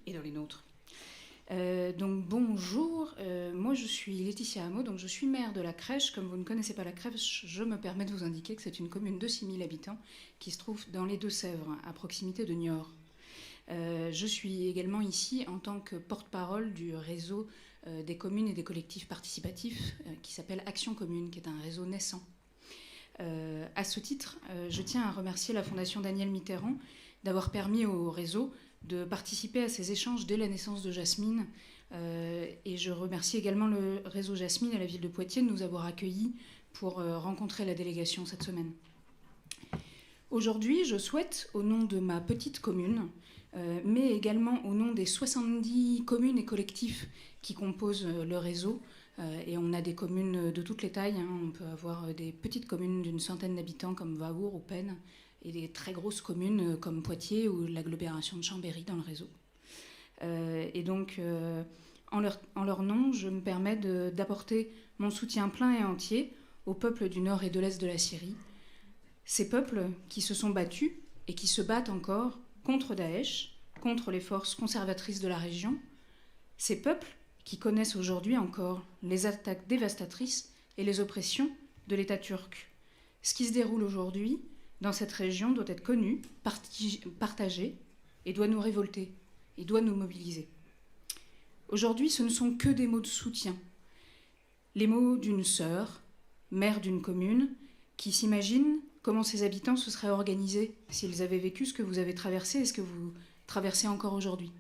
et dans les nôtres. Donc bonjour, moi je suis Laetitia Amo, donc je suis maire de la Crèche. Comme vous ne connaissez pas la Crèche, je me permets de vous indiquer que c'est une commune de 6000 habitants qui se trouve dans les Deux-Sèvres, à proximité de Niort. Je suis également ici en tant que porte-parole du réseau des communes et des collectifs participatifs qui s'appelle Action Commune, qui est un réseau naissant. À ce titre, je tiens à remercier la Fondation Daniel Mitterrand d'avoir permis au réseau de participer à ces échanges dès la naissance de Jasmine. Et je remercie également le réseau Jasmine et la ville de Poitiers de nous avoir accueillis pour rencontrer la délégation cette semaine. Aujourd'hui, je souhaite, au nom de ma petite commune, mais également au nom des 70 communes et collectifs qui composent le réseau, et on a des communes de toutes les tailles, hein. On peut avoir des petites communes d'une centaine d'habitants comme Vaour ou Pennes, et des très grosses communes comme Poitiers ou l'agglomération de Chambéry dans le réseau. Et donc, en leur nom, je me permets d'apporter mon soutien plein et entier aux peuples du nord et de l'est de la Syrie, ces peuples qui se sont battus et qui se battent encore contre Daesh, contre les forces conservatrices de la région, ces peuples qui connaissent aujourd'hui encore les attaques dévastatrices et les oppressions de l'État turc. Ce qui se déroule aujourd'hui dans cette région doit être connu, partagé, et doit nous révolter, et doit nous mobiliser. Aujourd'hui, ce ne sont que des mots de soutien, les mots d'une sœur, maire d'une commune, qui s'imagine comment ses habitants se seraient organisés s'ils avaient vécu ce que vous avez traversé et ce que vous traversez encore aujourd'hui.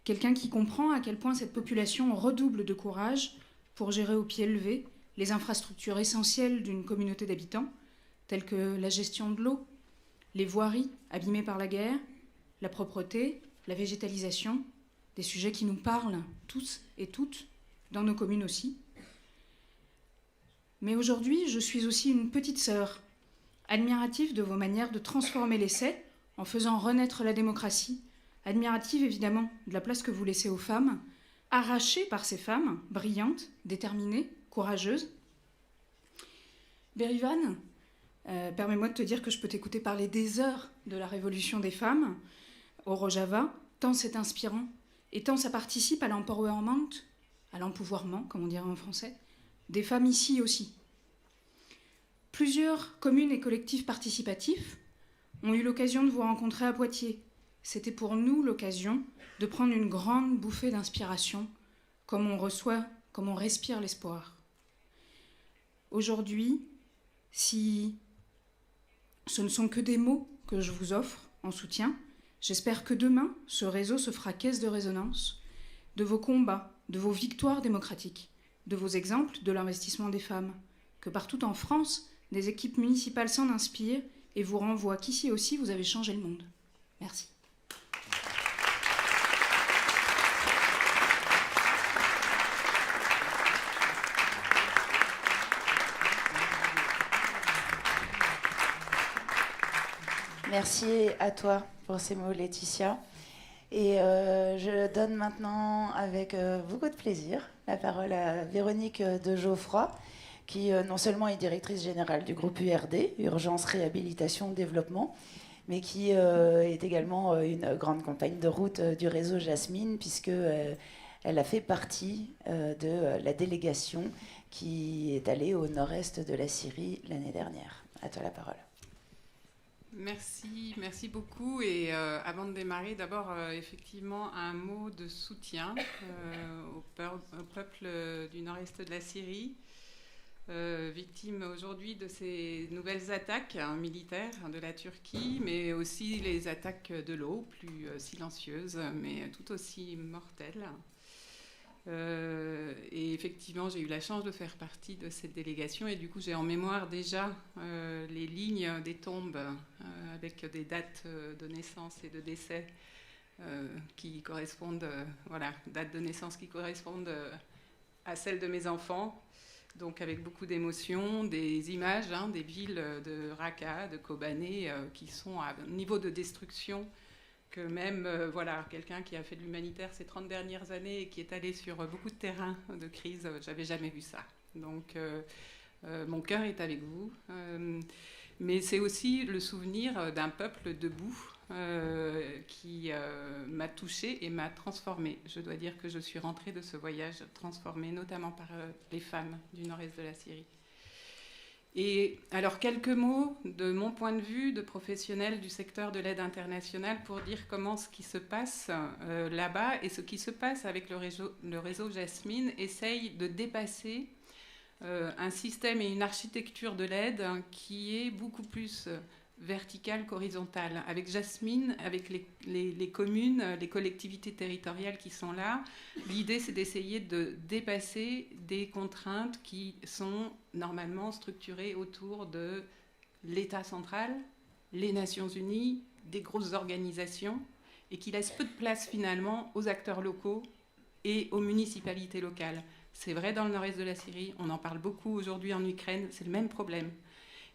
Quelqu'un qui comprend à quel point cette population redouble de courage pour gérer au pied levé les infrastructures essentielles d'une communauté d'habitants, telles que la gestion de l'eau, les voiries abîmées par la guerre, la propreté, la végétalisation, des sujets qui nous parlent tous et toutes, dans nos communes aussi. Mais aujourd'hui, je suis aussi une petite sœur, admirative de vos manières de transformer l'essai en faisant renaître la démocratie, admirative évidemment de la place que vous laissez aux femmes, arrachée par ces femmes, brillantes, déterminées, courageuses. Berivan, permets-moi de te dire que je peux t'écouter parler des heures de la révolution des femmes au Rojava, tant c'est inspirant et tant ça participe à l'empowerment, comme on dirait en français, des femmes ici aussi. Plusieurs communes et collectifs participatifs ont eu l'occasion de vous rencontrer à Poitiers. C'était pour nous l'occasion de prendre une grande bouffée d'inspiration, comme on respire l'espoir. Aujourd'hui, si ce ne sont que des mots que je vous offre en soutien, j'espère que demain, ce réseau se fera caisse de résonance de vos combats, de vos victoires démocratiques, de vos exemples de l'investissement des femmes, que partout en France, des équipes municipales s'en inspirent et vous renvoient qu'ici aussi, vous avez changé le monde. Merci. Merci à toi pour ces mots, Laetitia. Et je donne maintenant, avec beaucoup de plaisir, la parole à Véronique de Geoffroy, qui non seulement est directrice générale du groupe URD, Urgence, Réhabilitation, Développement, mais qui est également une grande compagne de route du réseau Jasmine, puisqu'elle a fait partie de la délégation qui est allée au nord-est de la Syrie l'année dernière. À toi la parole. Merci beaucoup. Et avant de démarrer, d'abord, effectivement, un mot de soutien au peuple du nord-est de la Syrie, victime aujourd'hui de ces nouvelles attaques militaires de la Turquie, mais aussi les attaques de l'eau, plus silencieuses, mais tout aussi mortelles. Et effectivement, j'ai eu la chance de faire partie de cette délégation et du coup, j'ai en mémoire déjà les lignes des tombes avec des dates de naissance et de décès qui correspondent, dates de naissance qui correspondent à celles de mes enfants. Donc avec beaucoup d'émotions, des images des villes de Raqqa, de Kobané, qui sont à un niveau de destruction que même quelqu'un qui a fait de l'humanitaire ces 30 dernières années et qui est allé sur beaucoup de terrains de crise, j'avais jamais vu ça. Donc mon cœur est avec vous. Mais c'est aussi le souvenir d'un peuple debout qui m'a touchée et m'a transformée. Je dois dire que je suis rentrée de ce voyage transformée, notamment par les femmes du nord-est de la Syrie. Et alors, quelques mots de mon point de vue de professionnel du secteur de l'aide internationale pour dire comment ce qui se passe là-bas et ce qui se passe avec le réseau Jasmine essaye de dépasser un système et une architecture de l'aide qui est beaucoup plus verticale qu'horizontale. Avec Jasmine, avec les communes, les collectivités territoriales qui sont là, l'idée c'est d'essayer de dépasser des contraintes qui sont normalement structurées autour de l'État central, les Nations Unies, des grosses organisations, et qui laissent peu de place finalement aux acteurs locaux et aux municipalités locales. C'est vrai dans le nord-est de la Syrie, on en parle beaucoup aujourd'hui en Ukraine, c'est le même problème.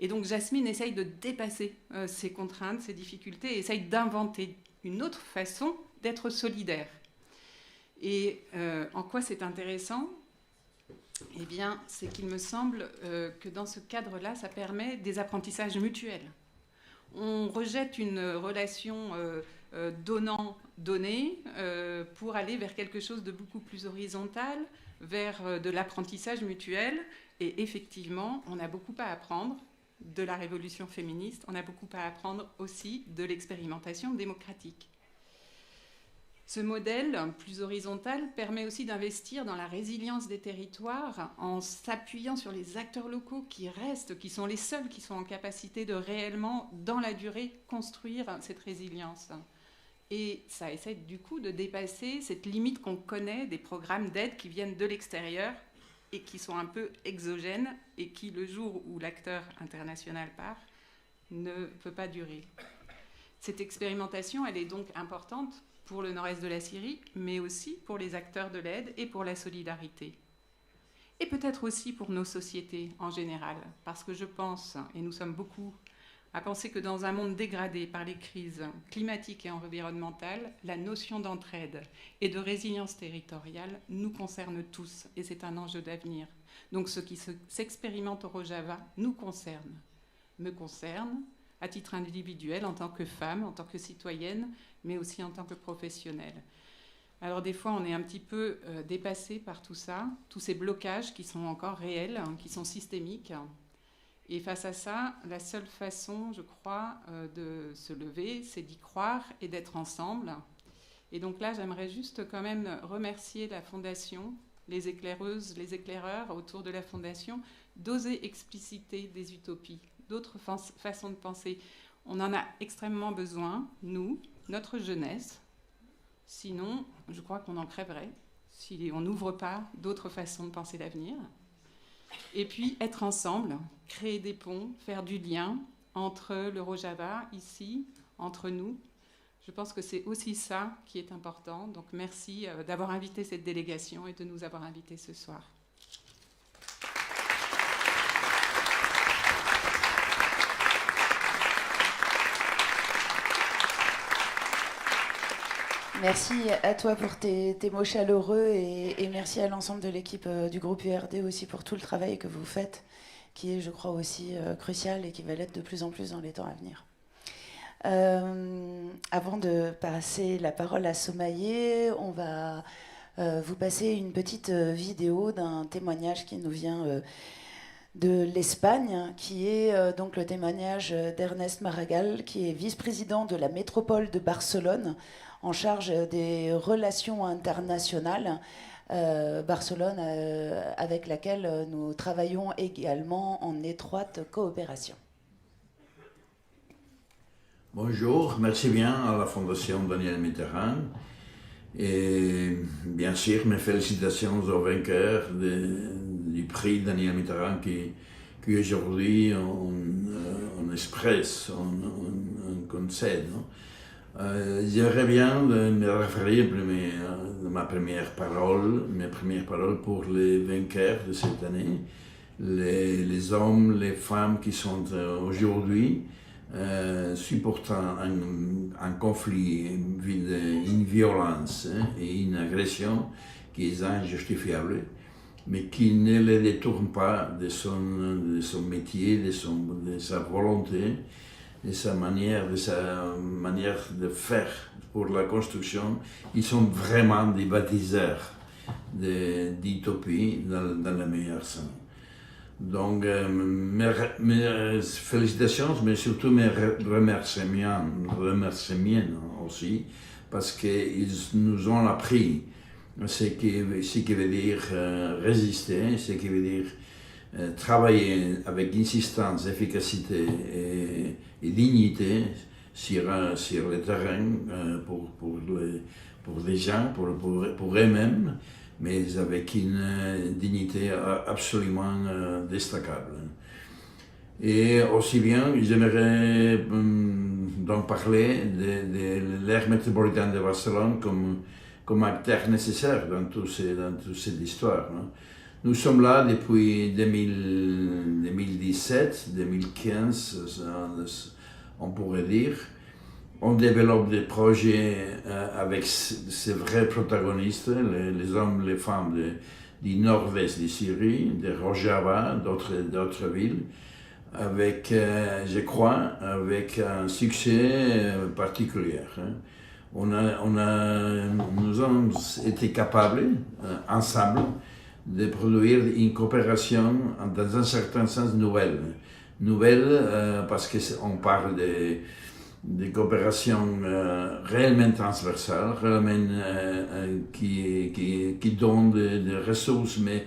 Et donc Jasmine essaye de dépasser ces contraintes, ces difficultés, et essaye d'inventer une autre façon d'être solidaire. Et en quoi c'est intéressant ? Eh bien, c'est qu'il me semble que dans ce cadre-là, ça permet des apprentissages mutuels. On rejette une relation donnant-donné pour aller vers quelque chose de beaucoup plus horizontal, vers de l'apprentissage mutuel. Et effectivement, on a beaucoup à apprendre de la révolution féministe, on a beaucoup à apprendre aussi de l'expérimentation démocratique. Ce modèle plus horizontal permet aussi d'investir dans la résilience des territoires en s'appuyant sur les acteurs locaux qui restent, qui sont les seuls qui sont en capacité de réellement, dans la durée, construire cette résilience. Et ça essaie du coup de dépasser cette limite qu'on connaît des programmes d'aide qui viennent de l'extérieur et qui sont un peu exogènes et qui, le jour où l'acteur international part, ne peut pas durer. Cette expérimentation, elle est donc importante pour le nord-est de la Syrie, mais aussi pour les acteurs de l'aide et pour la solidarité. Et peut-être aussi pour nos sociétés en général, parce que je pense, et nous sommes beaucoup à penser que dans un monde dégradé par les crises climatiques et environnementales, la notion d'entraide et de résilience territoriale nous concerne tous, et c'est un enjeu d'avenir. Donc ce qui s'expérimente au Rojava nous concerne, me concerne à titre individuel, en tant que femme, en tant que citoyenne, mais aussi en tant que professionnelle. Alors des fois, on est un petit peu dépassé par tout ça, tous ces blocages qui sont encore réels, qui sont systémiques. Et face à ça, la seule façon, je crois, de se lever, c'est d'y croire et d'être ensemble. Et donc là, j'aimerais juste quand même remercier la Fondation, les éclaireuses, les éclaireurs autour de la Fondation, d'oser expliciter des utopies, d'autres façons de penser. On en a extrêmement besoin, nous, notre jeunesse. Sinon, je crois qu'on en crèverait si on n'ouvre pas d'autres façons de penser l'avenir. Et puis, être ensemble, créer des ponts, faire du lien entre le Rojava, ici, entre nous. Je pense que c'est aussi ça qui est important. Donc, merci d'avoir invité cette délégation et de nous avoir invités ce soir. Merci à toi pour tes mots chaleureux et merci à l'ensemble de l'équipe du groupe URD aussi pour tout le travail que vous faites, qui est, je crois, aussi crucial et qui va l'être de plus en plus dans les temps à venir. Avant de passer la parole à Somaïe, on va vous passer une petite vidéo d'un témoignage qui nous vient de l'Espagne, qui est donc le témoignage d'Ernest Maragall, qui est vice-président de la métropole de Barcelone, en charge des relations internationales, Barcelone avec laquelle nous travaillons également en étroite coopération. Bonjour, merci bien à la Fondation Daniel Mitterrand et bien sûr mes félicitations aux vainqueurs du prix Daniel Mitterrand qui aujourd'hui on expresse, on concède. J'aimerais bien me référer à mes premières paroles pour les vainqueurs de cette année, les hommes, les femmes qui sont aujourd'hui supportant un conflit, une violence et une agression qui est injustifiable, mais qui ne les détourne pas de son métier, de sa volonté, de sa manière de faire pour la construction. Ils sont vraiment des bâtisseurs d'utopie dans le meilleur sens. Donc, mes félicitations, mais surtout mes remerciements aussi, parce qu'ils nous ont appris ce qui veut dire résister, ce qui veut dire travailler avec insistance, efficacité et dignité sur le terrain pour les gens, pour eux-mêmes, mais avec une dignité absolument destacable. Et aussi bien, j'aimerais donc parler de l'aire métropolitaine de Barcelone comme acteur nécessaire dans toute cette histoire. Nous sommes là depuis 2017, 2015, on pourrait dire. On développe des projets avec ces vrais protagonistes, les hommes, les femmes du nord-est de Syrie, de Rojava, d'autres villes, avec, je crois, avec un succès particulier. Nous avons été capables, ensemble, de produire une coopération dans un certain sens nouvelle. Nouvelle parce qu'on parle de coopération réellement transversale, réellement qui donne des ressources, mais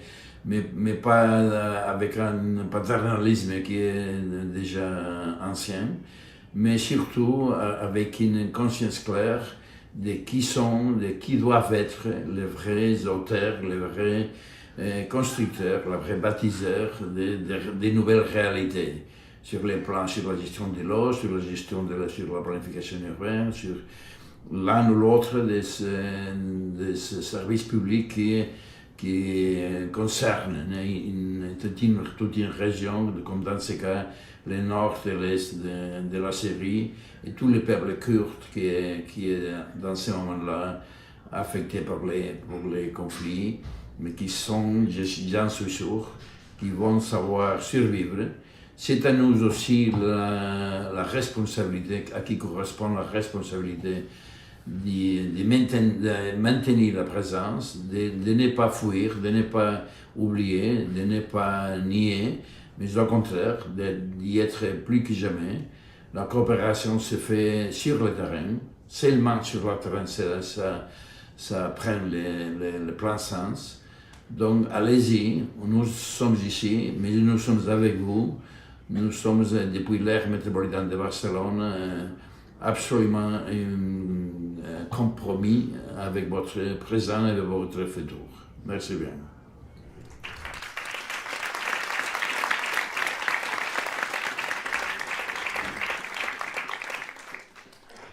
pas avec un paternalisme qui est déjà ancien, mais surtout avec une conscience claire de qui doivent être les vrais auteurs, les vrais constructeurs, les vrais bâtisseurs des nouvelles réalités. Sur les plans, sur la gestion de l'eau, sur la gestion sur la planification urbaine, sur l'un ou l'autre de ces services publics qui concernent toute une région, comme dans ce cas le nord et l'est de la Syrie, et tous les peuples kurdes qui est dans ce moment-là affectés par les conflits, mais qui sont, j'en suis sûr, qui vont savoir survivre. C'est à nous aussi la responsabilité, à qui correspond la responsabilité de maintenir la présence, de ne pas fuir, de ne pas oublier, de ne pas nier, mais au contraire, d'y être plus que jamais. La coopération se fait sur le terrain, seulement sur le terrain, ça prend le plein sens. Donc allez-y, nous sommes ici, mais nous sommes avec vous. Nous sommes, depuis l'aire métropolitaine de Barcelone, absolument compromis avec votre présent et votre futur. Merci bien.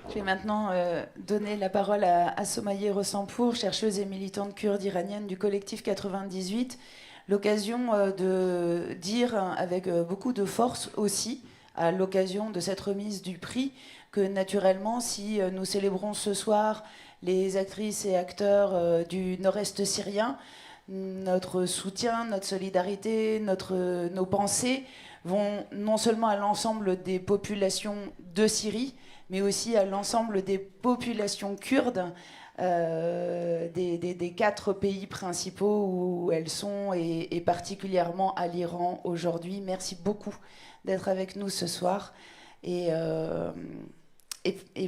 Je vais maintenant donner la parole à Somaye Rossanpour, chercheuse et militante kurde iranienne du collectif 98. L'occasion de dire avec beaucoup de force aussi, à l'occasion de cette remise du prix, que naturellement, si nous célébrons ce soir les actrices et acteurs du nord-est syrien, notre soutien, notre solidarité, nos pensées vont non seulement à l'ensemble des populations de Syrie, mais aussi à l'ensemble des populations kurdes des 4 pays principaux où elles sont, et particulièrement à l'Iran aujourd'hui. Merci beaucoup d'être avec nous ce soir, et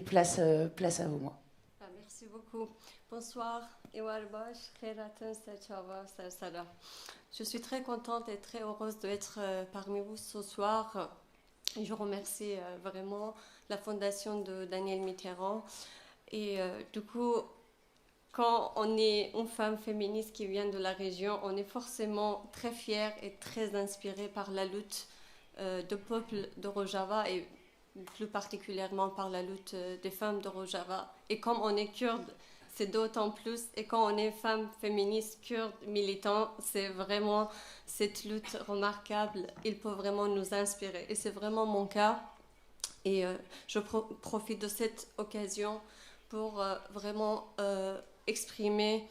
place à vous, moi. Merci beaucoup. Bonsoir. Je suis très contente et très heureuse d'être parmi vous ce soir. Je remercie vraiment la fondation de Daniel Mitterrand. Et du coup, quand on est une femme féministe qui vient de la région, on est forcément très fière et très inspirée par la lutte du peuple de Rojava, et plus particulièrement par la lutte des femmes de Rojava. Et comme on est kurde, c'est d'autant plus. Et quand on est femme féministe kurde militante, c'est vraiment cette lutte remarquable. Il peut vraiment nous inspirer. Et c'est vraiment mon cas. Et je profite de cette occasion pour vraiment exprimer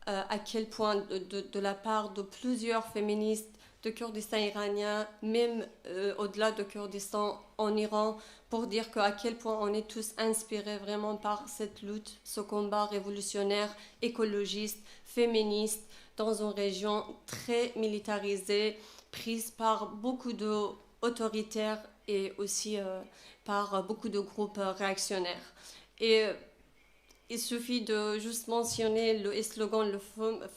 à quel point, de la part de plusieurs féministes de Kurdistan iranien, même au-delà de Kurdistan en Iran, pour dire à quel point on est tous inspirés vraiment par cette lutte, ce combat révolutionnaire, écologiste, féministe, dans une région très militarisée, prise par beaucoup d'autoritaires et aussi par beaucoup de groupes réactionnaires. Et il suffit de juste mentionner le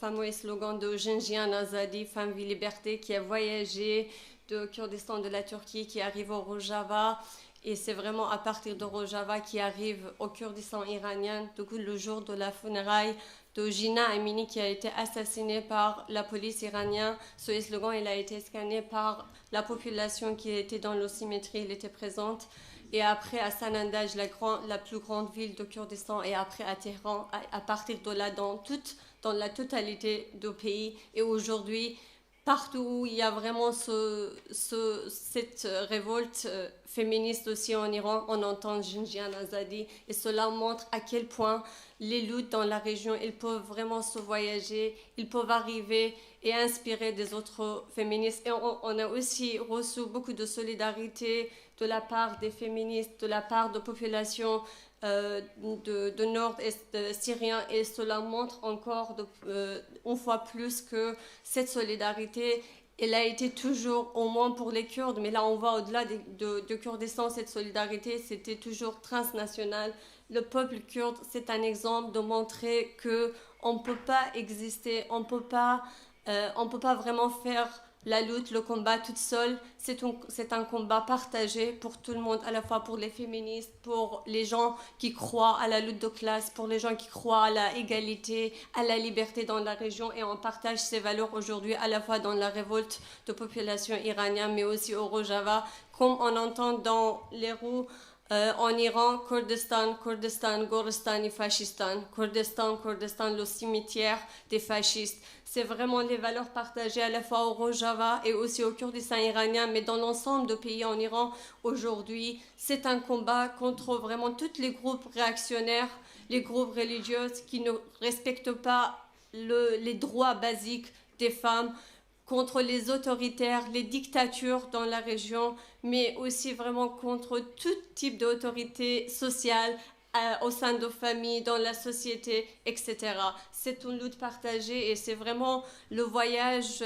fameux slogan de Janjian Azadi, Femme, Vie, Liberté, qui a voyagé de Kurdistan de la Turquie, qui arrive au Rojava. Et c'est vraiment à partir de Rojava qui arrive au Kurdistan iranien, du coup, le jour de la funéraille de Jina Amini qui a été assassinée par la police iranienne. Ce slogan, il a été scanné par la population qui était dans l'osimétrie, elle était présente. Et après à Sanandaj, la plus grande ville de Kurdistan, et après à Téhéran, à partir de là, dans la totalité du pays. Et aujourd'hui, partout où il y a vraiment cette révolte féministe aussi en Iran, on entend Janjian Azadi. Et cela montre à quel point les luttes dans la région, ils peuvent vraiment se voyager, ils peuvent arriver et inspirer des autres féministes. Et on a aussi reçu beaucoup de de la part des féministes, de la part de populations de nord-est syrien, et cela montre encore une fois plus que cette solidarité, elle a été toujours, au moins pour les Kurdes, mais là on va au-delà de Kurdistan, cette solidarité c'était toujours transnationale. Le peuple kurde, c'est un exemple de montrer qu'on ne peut pas exister, on peut pas vraiment faire la lutte, le combat toute seule. C'est un combat partagé pour tout le monde, à la fois pour les féministes, pour les gens qui croient à la lutte de classe, pour les gens qui croient à la égalité, à la liberté dans la région. Et on partage ces valeurs aujourd'hui, à la fois dans la révolte de population iranienne, mais aussi au Rojava, comme on entend dans les rues en Iran, Kurdistan, Kurdistan, Goristan et Fascistan. Kurdistan, Kurdistan, le cimetière des fascistes. C'est vraiment les valeurs partagées à la fois au Rojava et aussi au Kurdistan iranien, mais dans l'ensemble des pays en Iran aujourd'hui. C'est un combat contre vraiment tous les groupes réactionnaires, les groupes religieux qui ne respectent pas les droits basiques des femmes, contre les autoritaires, les dictatures dans la région, mais aussi vraiment contre tout type d'autorité sociale au sein de familles, dans la société, etc. C'est une lutte partagée et c'est vraiment le voyage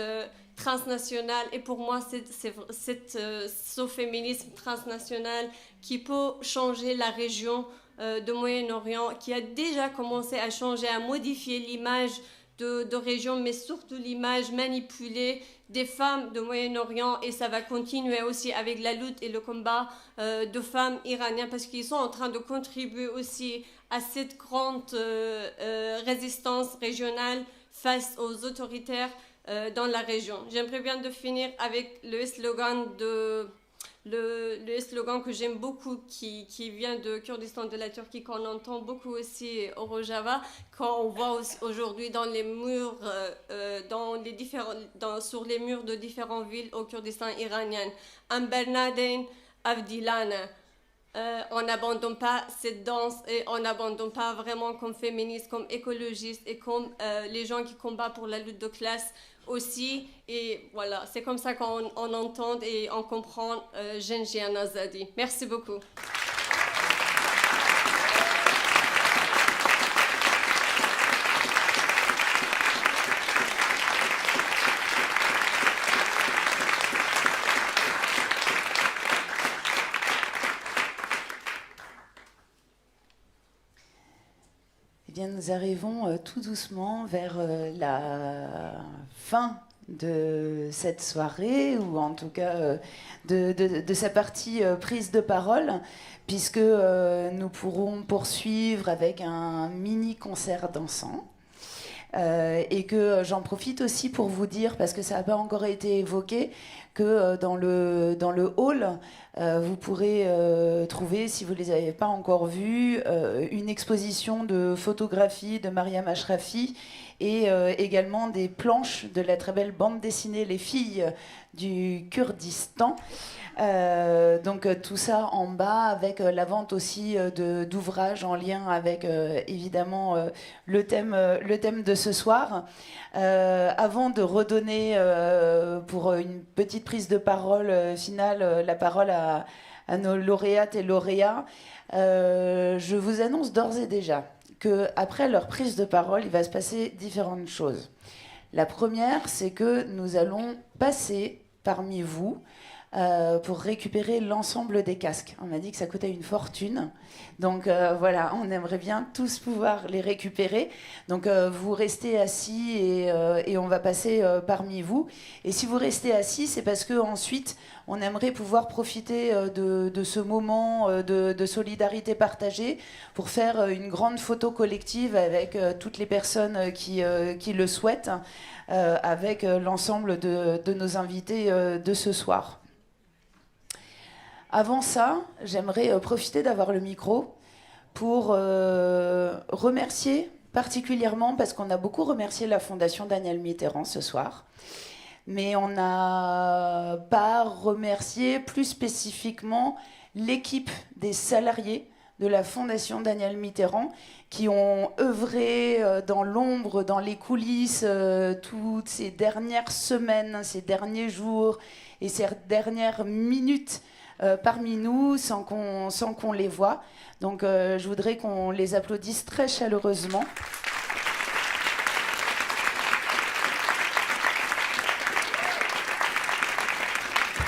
transnational. Et pour moi, c'est ce féminisme transnational qui peut changer la région du Moyen-Orient, qui a déjà commencé à changer, à modifier l'image de région, mais surtout l'image manipulée des femmes du Moyen-Orient, et ça va continuer aussi avec la lutte et le combat de femmes iraniennes, parce qu'ils sont en train de contribuer aussi à cette grande résistance régionale face aux autoritaires dans la région. J'aimerais bien de finir avec le slogan que j'aime beaucoup, qui vient de Kurdistan de la Turquie, qu'on entend beaucoup aussi au Rojava, quand on voit aujourd'hui dans les murs, sur les murs de différentes villes au Kurdistan iranien. Am Bernadein Avdilana. On n'abandonne pas cette danse et on n'abandonne pas vraiment comme féministe, comme écologiste et comme les gens qui combattent pour la lutte de classe aussi. Et voilà, c'est comme ça qu'on entend et on comprend Janjian Azadi. Merci beaucoup. Eh bien, nous arrivons tout doucement vers la fin de cette soirée, ou en tout cas de sa partie prise de parole, puisque nous pourrons poursuivre avec un mini concert dansant. Et que j'en profite aussi pour vous dire, parce que ça n'a pas encore été évoqué, que dans le hall, vous pourrez trouver, si vous ne les avez pas encore vus, une exposition de photographies de Mariam Ashrafi et également des planches de la très belle bande dessinée Les Filles du Kurdistan. Donc tout ça en bas, avec la vente aussi d'ouvrages en lien avec évidemment le thème de ce soir. Avant de redonner pour une petite prise de parole finale la parole à nos lauréates et lauréats, je vous annonce d'ores et déjà qu'après leur prise de parole, il va se passer différentes choses. La première, c'est que nous allons passer parmi vous pour récupérer l'ensemble des casques. On m'a dit que ça coûtait une fortune. Donc voilà, on aimerait bien tous pouvoir les récupérer. Donc vous restez assis et on va passer parmi vous. Et si vous restez assis, c'est parce qu'ensuite, on aimerait pouvoir profiter de ce moment de solidarité partagée pour faire une grande photo collective avec toutes les personnes qui le souhaitent, avec l'ensemble de nos invités de ce soir. Avant ça, j'aimerais profiter d'avoir le micro pour remercier particulièrement, parce qu'on a beaucoup remercié la Fondation Danielle Mitterrand ce soir, mais on n'a pas remercié plus spécifiquement l'équipe des salariés de la Fondation Danielle Mitterrand qui ont œuvré dans l'ombre, dans les coulisses, toutes ces dernières semaines, ces derniers jours et ces dernières minutes parmi nous sans qu'on les voie. Donc je voudrais qu'on les applaudisse très chaleureusement.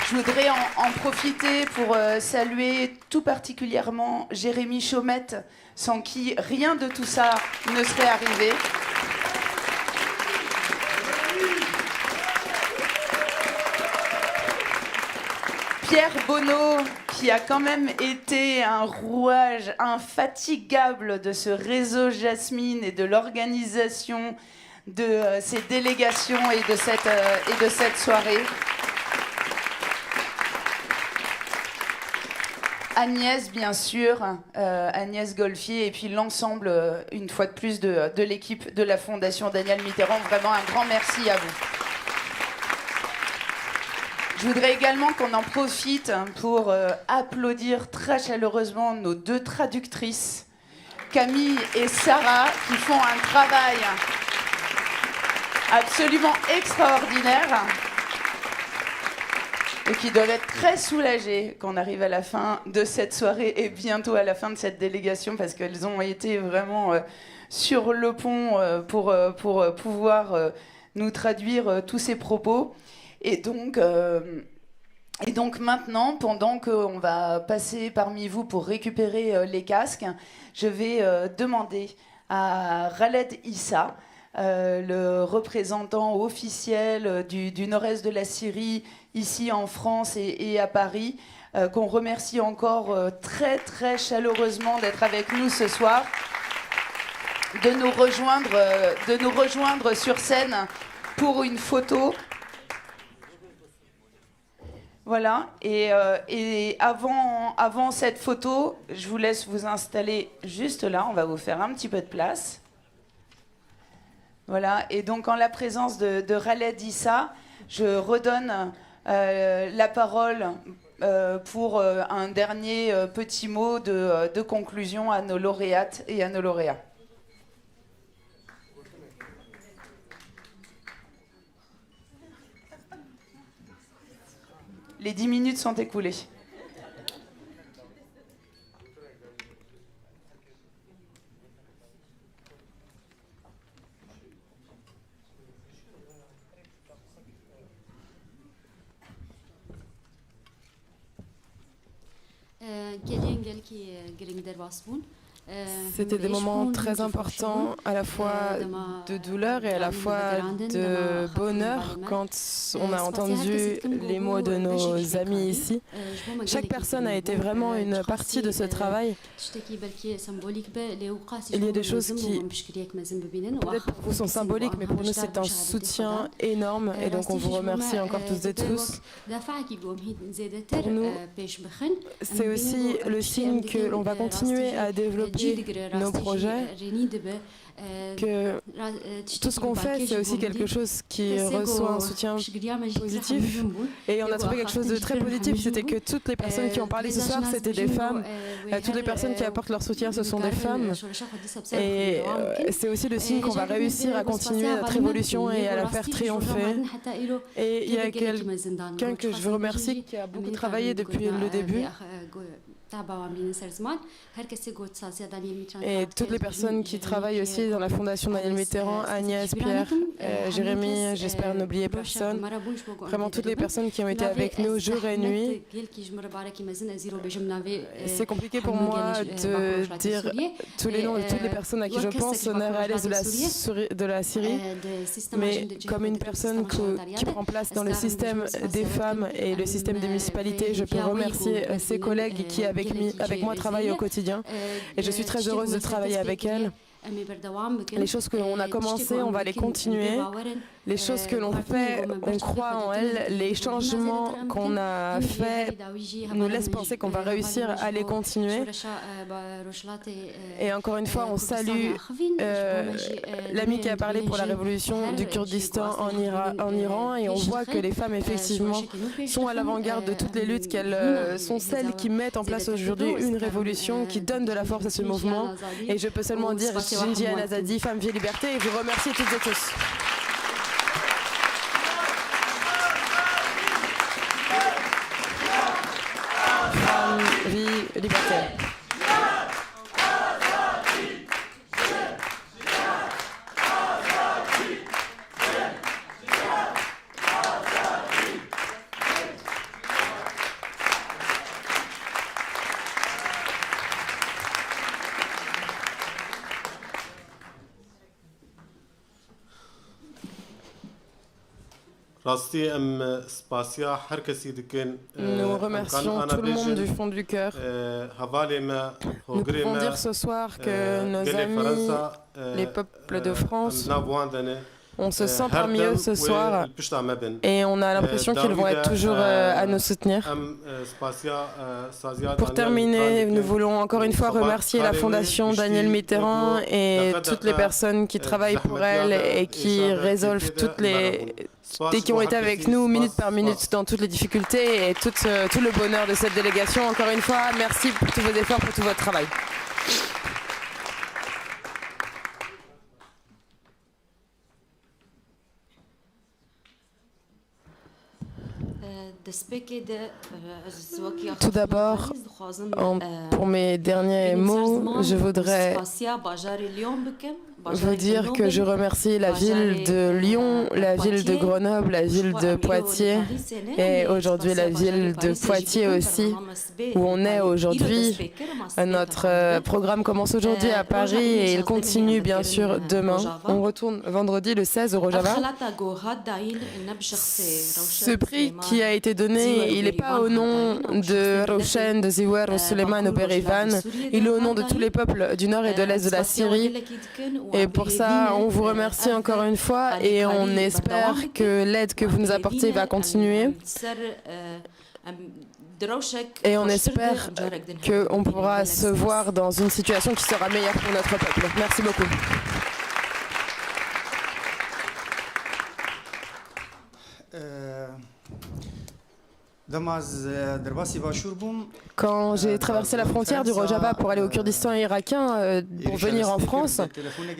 Je voudrais en profiter pour saluer tout particulièrement Jérémy Chaumette, sans qui rien de tout ça ne serait arrivé. Pierre Bonneau, qui a quand même été un rouage infatigable de ce réseau Jasmine et de l'organisation de ces délégations et de cette soirée. Agnès, bien sûr, Agnès Golfier, et puis l'ensemble, une fois de plus, de l'équipe de la Fondation Danielle Mitterrand. Vraiment un grand merci à vous. Je voudrais également qu'on en profite pour applaudir très chaleureusement nos deux traductrices, Camille et Sarah, qui font un travail absolument extraordinaire et qui doivent être très soulagées qu'on arrive à la fin de cette soirée et bientôt à la fin de cette délégation, parce qu'elles ont été vraiment sur le pont pour pouvoir nous traduire tous ces propos. Et donc maintenant, pendant qu'on va passer parmi vous pour récupérer les casques, je vais demander à Khaled Issa, le représentant officiel du nord-est de la Syrie, ici en France et à Paris, qu'on remercie encore très très chaleureusement d'être avec nous ce soir, de nous rejoindre sur scène pour une photo. Voilà, et avant cette photo, je vous laisse vous installer juste là, on va vous faire un petit peu de place. Voilà, et donc en la présence de Khaled Issa, je redonne la parole pour un dernier petit mot de conclusion à nos lauréates et à nos lauréats. Les 10 minutes sont écoulées. C'était des moments très importants, à la fois de douleur et à la fois de bonheur quand on a entendu les mots de nos amis ici. Chaque personne a été vraiment une partie de ce travail. Il y a des choses qui, peut-être pour vous, sont symboliques, mais pour nous, c'est un soutien énorme. Et donc, on vous remercie encore tous et tous. Pour nous, c'est aussi le signe que l'on va continuer à développer nos projets, que tout ce qu'on fait, c'est aussi quelque chose qui reçoit un soutien positif. Et on a trouvé quelque chose de très positif, c'était que toutes les personnes qui ont parlé ce soir, c'était des femmes. Toutes les personnes qui apportent leur soutien, ce sont des femmes. Et c'est aussi le signe qu'on va réussir à continuer notre évolution et à la faire triompher. Et il y a quelqu'un que je veux remercier qui a beaucoup travaillé depuis le début. Et toutes les personnes qui travaillent aussi ici dans la Fondation Daniel Mitterrand, Agnès, Pierre, Jérémy, j'espère n'oublier personne. Vraiment toutes les personnes qui ont été avec nous jour et nuit. C'est compliqué pour moi de dire tous les noms de toutes les personnes à qui je pense au nord et à l'est de la Syrie, mais comme une personne qui prend place dans le système des femmes et le système des municipalités, je peux remercier ces collègues qui avec moi travaillent au quotidien et je suis très heureuse de travailler avec elles. Les choses que l'on a commencées, on va les continuer. Les choses que l'on fait, on croit en elles. Les changements qu'on a faits nous laissent penser qu'on va réussir à les continuer. Et encore une fois, on salue l'ami qui a parlé pour la révolution du Kurdistan en Iran. Et on voit que les femmes, effectivement, sont à l'avant-garde de toutes les luttes, qu'elles sont celles qui mettent en place aujourd'hui une révolution, qui donne de la force à ce mouvement. Et je peux seulement dire Jinjian Azadi, Femme, Vie, Liberté, et vous remercier toutes et tous. Femme, Vie, Liberté. Nous remercions tout le monde du fond du cœur. Nous pouvons dire ce soir que nos amis, les peuples de France, on se sent parmi eux ce soir et on a l'impression qu'ils vont être toujours à nous soutenir. Pour terminer, nous voulons encore une fois remercier la Fondation Daniel Mitterrand et toutes les personnes qui travaillent pour elle et qui résolvent et qui ont été avec nous minute par minute dans toutes les difficultés et tout le bonheur de cette délégation. Encore une fois, merci pour tous vos efforts, pour tout votre travail. Tout d'abord, pour mes derniers mots, je voudrais vous dire que je remercie la ville de Lyon, la ville de Grenoble, la ville de Poitiers et aujourd'hui la ville de Poitiers aussi, où on est aujourd'hui. Notre programme commence aujourd'hui à Paris et il continue bien sûr demain. On retourne vendredi le 16 au Rojava. Ce prix qui a été donné, il n'est pas au nom de Roshen, de Ziwer, ou Suleiman ou Berivan, il est au nom de tous les peuples du nord et de l'est de la Syrie. Et pour ça, on vous remercie encore une fois et on espère que l'aide que vous nous apportez va continuer. Et on espère qu'on pourra se voir dans une situation qui sera meilleure pour notre peuple. Merci beaucoup. Quand j'ai traversé la frontière du Rojava pour aller au Kurdistan irakien, pour venir en France,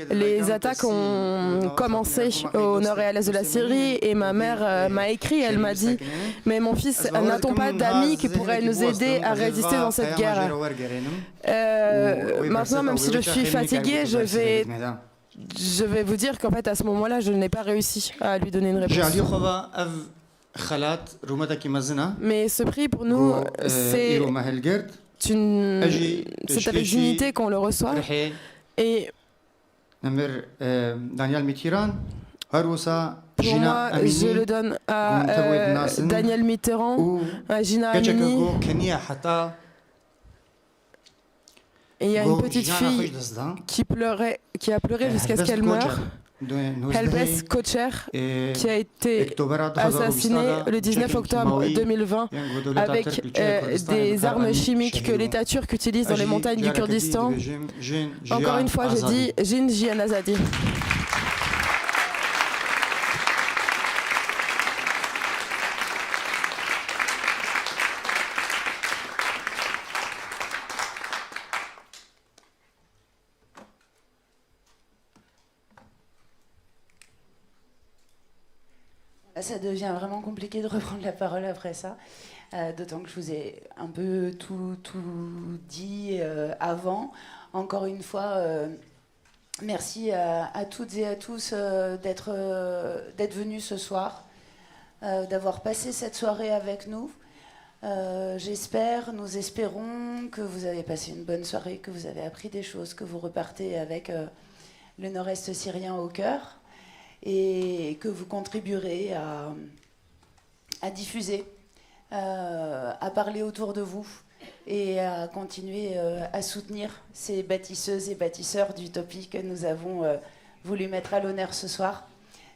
les attaques ont commencé au nord et à l'est de la Syrie et ma mère m'a écrit, elle m'a dit « Mais mon fils, n'a-t-on pas d'amis qui pourraient nous aider à résister dans cette guerre ?» Maintenant, même si je suis fatiguée, je vais vous dire qu'en fait, à ce moment-là, je n'ai pas réussi à lui donner une réponse. Mais ce prix pour nous, c'est avec dignité qu'on le reçoit. Et pour moi, je le donne à Daniel Mitterrand, à Gina Amini. Et il y a une petite fille qui a pleuré jusqu'à ce qu'elle meure. Helbes Kocher, qui a été assassiné le 19 octobre 2020 avec des armes chimiques que l'État turc utilise dans les montagnes du Kurdistan. Encore une fois, je dis Jinjian Azadi. Ça devient vraiment compliqué de reprendre la parole après ça, d'autant que je vous ai un peu tout dit avant. Encore une fois, Merci à toutes et à tous d'être venus ce soir, d'avoir passé cette soirée avec nous. Nous espérons que vous avez passé une bonne soirée, que vous avez appris des choses, que vous repartez avec le nord-est syrien au cœur et que vous contribuerez à diffuser, à parler autour de vous et à continuer à soutenir ces bâtisseuses et bâtisseurs d'utopie que nous avons voulu mettre à l'honneur ce soir.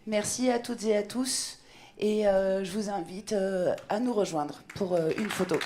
Merci à toutes et à tous et je vous invite à nous rejoindre pour une photo.